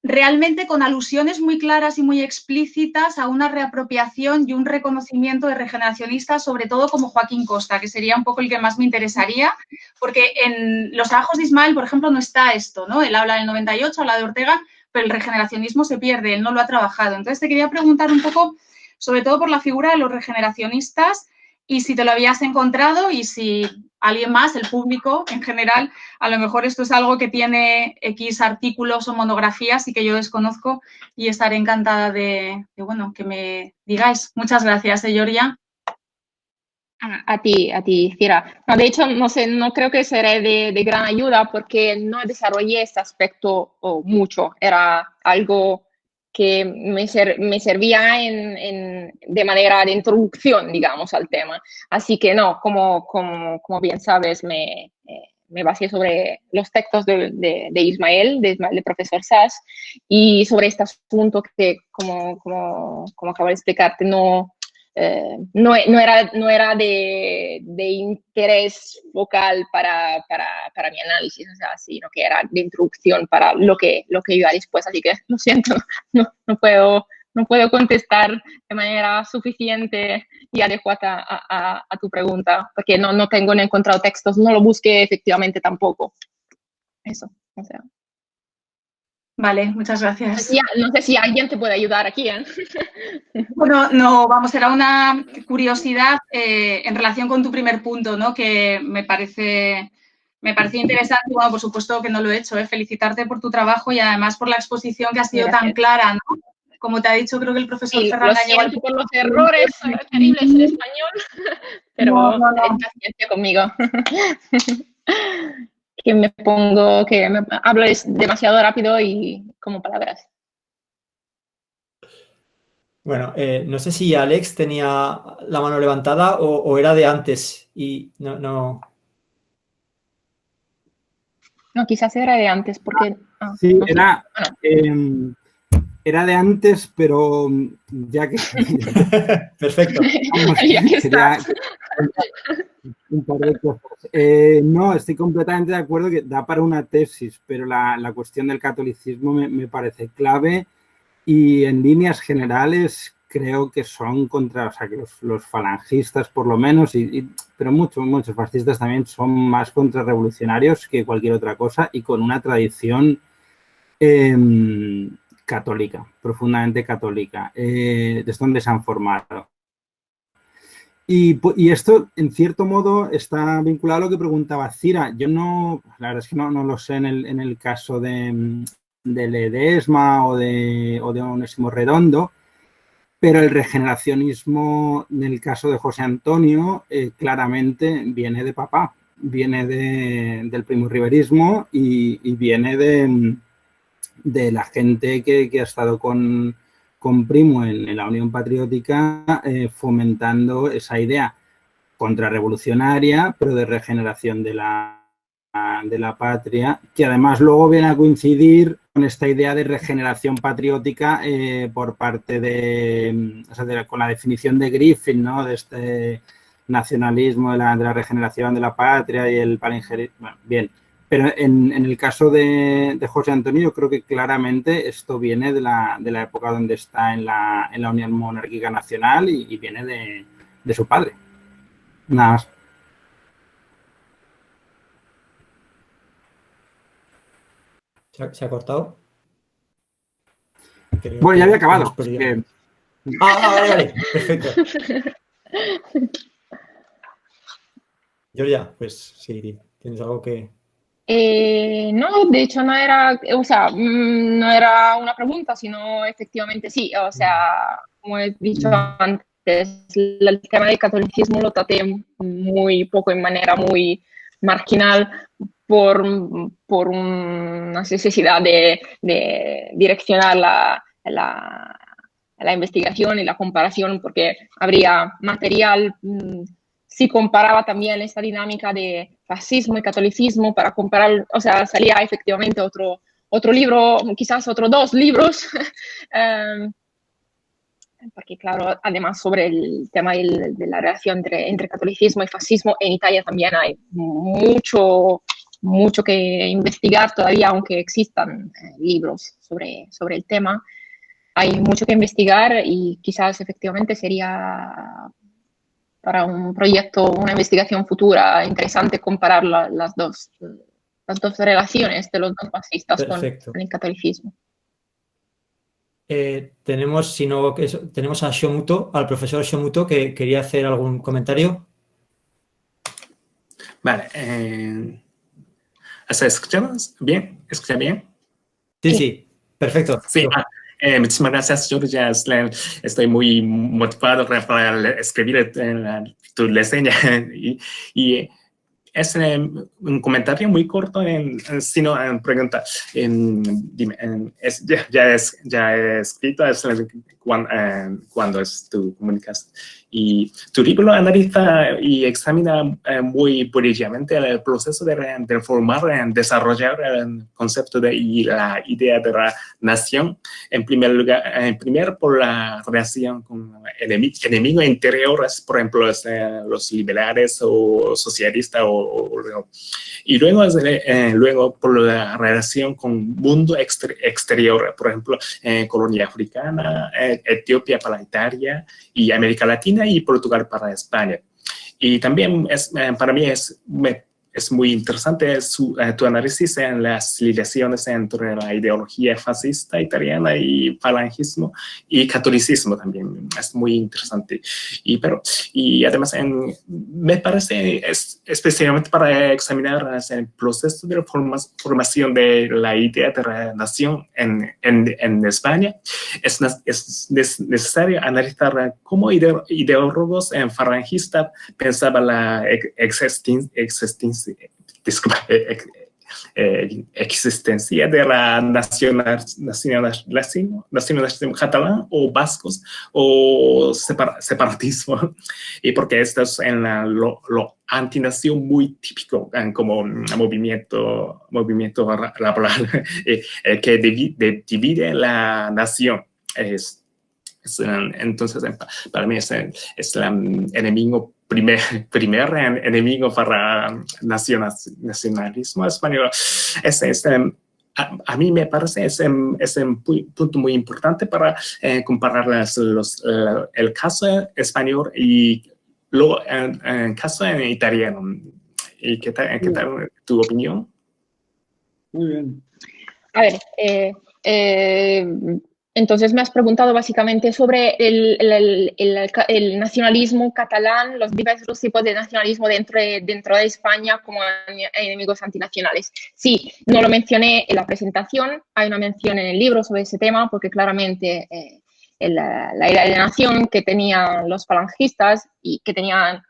realmente con alusiones muy claras y muy explícitas a una reapropiación y un reconocimiento de regeneracionistas, sobre todo como Joaquín Costa, que sería un poco el que más me interesaría, porque en los trabajos de Ismael, por ejemplo, no está esto, ¿no? Él habla del 98, habla de Ortega, pero el regeneracionismo se pierde, él no lo ha trabajado. Entonces, te quería preguntar un poco, sobre todo por la figura de los regeneracionistas, y si te lo habías encontrado y si alguien más, el público en general, a lo mejor esto es algo que tiene X artículos o monografías y que yo desconozco, y estaré encantada de que me digáis. Muchas gracias, Georgia. A ti, Cira. No, de hecho, no creo que será de gran ayuda porque no desarrollé este aspecto mucho. Era algo que me servía de manera de introducción, digamos, al tema. Así que no, como bien sabes, me basé sobre los textos de Ismael, del profesor Sass, y sobre este asunto que, como acabo de explicarte, no era de interés vocal para mi análisis, o sea, sino que era de introducción para lo que iba después, así que lo siento, no puedo no puedo contestar de manera suficiente y adecuada a tu pregunta, porque no tengo encontrado textos, no lo busqué efectivamente tampoco. Eso, o sea. Vale, muchas gracias. No sé si alguien te puede ayudar aquí, ¿eh? Bueno, no, vamos, era una curiosidad en relación con tu primer punto, ¿no? Que me parece interesante. Bueno, por supuesto que no lo he hecho, felicitarte por tu trabajo y además por la exposición que ha sido tan clara, ¿no? Como te ha dicho, creo que el profesor Ferran Gallego... Lo siento por los errores terribles en español, pero ten paciencia conmigo. que me hablo demasiado rápido y como palabras. Bueno, no sé si Alex tenía la mano levantada o era de antes y no... No, quizás era de antes porque... Sí, no sé. Era de antes, pero ya que... Perfecto. Ya que estás. Un par de cosas. No, estoy completamente de acuerdo que da para una tesis, pero la cuestión del catolicismo me parece clave y en líneas generales creo que son contra, o sea, que los falangistas por lo menos, pero muchos fascistas también son más contrarrevolucionarios que cualquier otra cosa y con una tradición católica, profundamente católica, desde donde se han formado. Y esto, en cierto modo, está vinculado a lo que preguntaba Cira. Yo no, la verdad es que no lo sé en el caso de Ledesma o de Onésimo Redondo, pero el regeneracionismo, en el caso de José Antonio, claramente viene de papá, viene del primorriverismo y viene de la gente que ha estado con Primo en la Unión Patriótica fomentando esa idea contrarrevolucionaria, pero de regeneración de la patria, que además luego viene a coincidir con esta idea de regeneración patriótica por parte con la definición de Griffith, ¿no? De este nacionalismo de la regeneración de la patria y el palingerismo. Bueno, bien. Pero en el caso de José Antonio, yo creo que claramente esto viene de la época donde está en la Unión Monárquica Nacional y viene de su padre. Nada más. ¿Se ha cortado? Bueno, ya había acabado. Vale. Perfecto. Georgia, pues sí, ¿tienes algo que...? No, de hecho no era, o sea, no era una pregunta, sino efectivamente sí, o sea, como he dicho antes, el tema del catolicismo lo traté muy poco, en manera muy marginal, por una necesidad de direccionar la investigación y la comparación, porque habría material... si comparaba también esta dinámica de fascismo y catolicismo para comparar, o sea, salía efectivamente otro libro, quizás otros 2 libros, porque claro, además sobre el tema de la relación entre catolicismo y fascismo, en Italia también hay mucho que investigar todavía, aunque existan libros sobre el tema, hay mucho que investigar y quizás efectivamente sería... para un proyecto, una investigación futura interesante comparar las dos relaciones de los 2 fascistas con el catolicismo. Tenemos a Shomuto, al profesor Shomuto, que quería hacer algún comentario. Vale. ¿Se escucha bien? ¿Escucha bien? Sí, perfecto. Sí. Muchísimas gracias, Georgia. Estoy muy motivado para escribir tu reseña y es un comentario muy corto, sino pregunta. Dime, ya he escrito cuando tú comunicas. Y tu libro analiza y examina muy precisamente el proceso de formar, desarrollar el concepto y la idea de la nación. En primer lugar, por la relación con enemigos interiores, por ejemplo, los liberales o socialistas o Y luego por la relación con el mundo exterior, por ejemplo, colonia africana, Etiopía para Italia y América Latina y Portugal para España. Y también para mí es muy interesante tu análisis en las ligaciones entre la ideología fascista italiana y falangismo y catolicismo también. Es muy interesante. Y además me parece especialmente para examinar el proceso de formación de la idea de la nación en España, es necesario analizar cómo ideólogos falangistas pensaban la existencia de la nacionalismo catalán o vascos o separatismo, y porque esto es lo antinación muy típico como movimiento laboral que divide la nación. Entonces, para mí es el enemigo primer enemigo para nacionalismo español. A mí me parece es un punto muy importante para comparar el caso español y luego el caso italiano. ¿Y qué tal tu opinión? Muy bien. A ver, entonces me has preguntado básicamente sobre el nacionalismo catalán, los diversos tipos de nacionalismo dentro de España como enemigos antinacionales. Sí, no lo mencioné en la presentación, hay una mención en el libro sobre ese tema porque claramente la idea de nación que tenían los falangistas y que tenían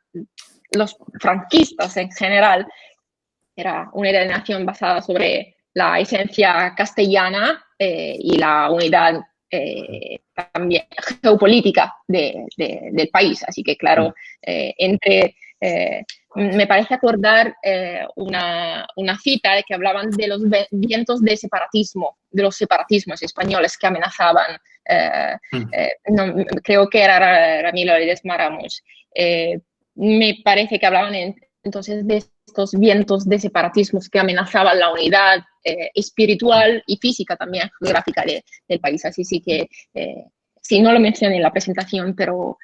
los franquistas en general era una idea de nación basada sobre la esencia castellana y la unidad también geopolítica del país. Así que, claro, me parece acordar una cita que hablaban de los vientos de separatismo, de los separatismos españoles que amenazaban, creo que era Ramiro Ledesma Ramos. Me parece que hablaban entonces de estos vientos de separatismos que amenazaban la unidad espiritual y física también geográfica del país. Así sí que, sí, no lo mencioné en la presentación, pero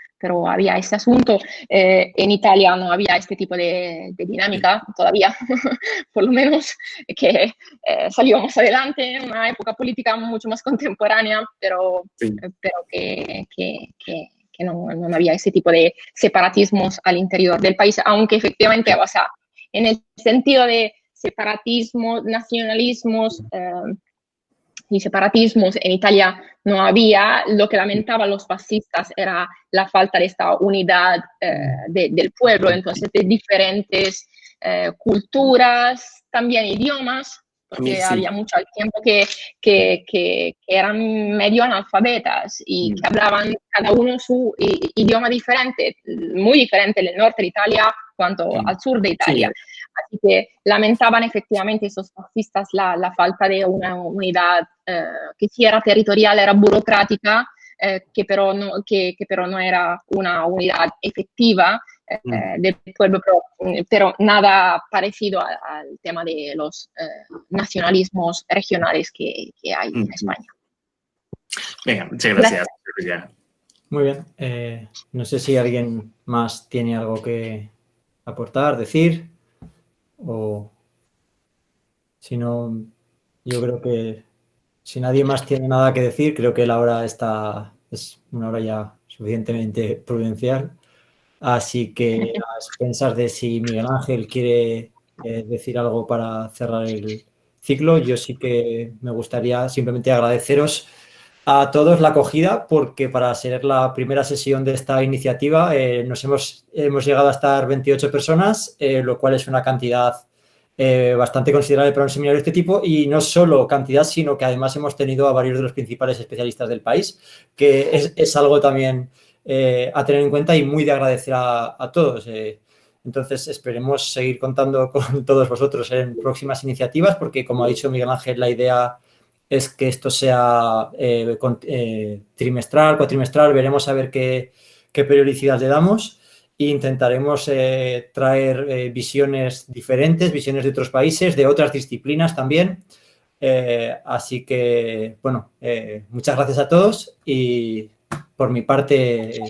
había ese asunto. En Italia no había este tipo de dinámica todavía, por lo menos, que salió más adelante en una época política mucho más contemporánea, pero que no había ese tipo de separatismos al interior del país, aunque efectivamente, o sea, en el sentido de separatismo, nacionalismos y separatismos en Italia no había. Lo que lamentaban los fascistas era la falta de esta unidad del pueblo, entonces de diferentes culturas, también idiomas, porque había mucho al tiempo que eran medio analfabetas y que hablaban cada uno su idioma diferente, muy diferente en el norte de Italia cuanto al sur de Italia. Así que lamentaban efectivamente esos fascistas la falta de una unidad que sí era territorial, era burocrática, que pero no era una unidad efectiva del pueblo, pero nada parecido al tema de los nacionalismos regionales que hay en España. Venga, muchas gracias. Muy bien. No sé si alguien más tiene algo que aportar, decir, o si no, yo creo que si nadie más tiene nada que decir, creo que la hora es una hora ya suficientemente prudencial. Así que a expensas de si Miguel Ángel quiere decir algo para cerrar el ciclo, yo sí que me gustaría simplemente agradeceros a todos la acogida, porque para ser la primera sesión de esta iniciativa hemos llegado a estar 28 personas, lo cual es una cantidad bastante considerable para un seminario de este tipo, y no solo cantidad, sino que además hemos tenido a varios de los principales especialistas del país, que es algo también a tener en cuenta y muy de agradecer a todos. Entonces, esperemos seguir contando con todos vosotros en próximas iniciativas, porque, como ha dicho Miguel Ángel, la idea es que esto sea trimestral, cuatrimestral, veremos a ver qué periodicidad le damos. e intentaremos traer visiones diferentes, visiones de otros países, de otras disciplinas también. Así que, bueno, muchas gracias a todos y por mi parte...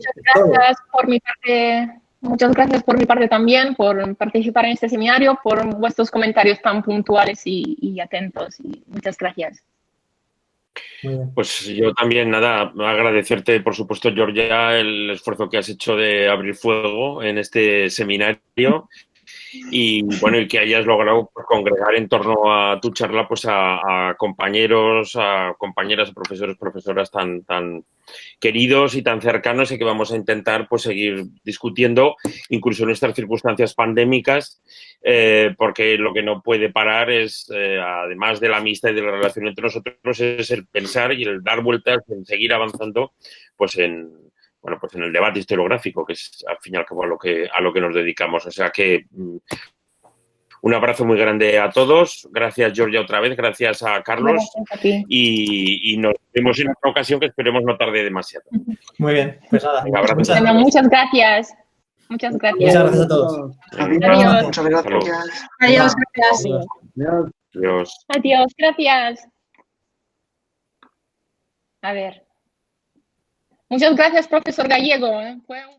Muchas gracias por mi parte también, por participar en este seminario, por vuestros comentarios tan puntuales y atentos. Y muchas gracias. Pues yo también, nada, agradecerte, por supuesto, Georgia, el esfuerzo que has hecho de abrir fuego en este seminario y, bueno, y que hayas logrado congregar en torno a tu charla pues a compañeros, a compañeras, a profesores, profesoras tan queridos y tan cercanos y que vamos a intentar pues seguir discutiendo, incluso en estas circunstancias pandémicas, porque lo que no puede parar es, además de la amistad y de la relación entre nosotros, es el pensar y el dar vueltas, en seguir avanzando pues en el debate historiográfico, que es al fin y al cabo a lo que nos dedicamos. O sea que un abrazo muy grande a todos. Gracias, Georgia, otra vez. Gracias a Carlos. Gracias a ti. Y nos vemos en otra ocasión que esperemos no tarde demasiado. Muy bien. Pues nada. Muchas gracias. Muchas gracias. Muchas gracias a todos. Adiós. Muchas gracias. Adiós, gracias. Adiós. Adiós, gracias. A ver. Muchas gracias, profesor Gallego. Fue un...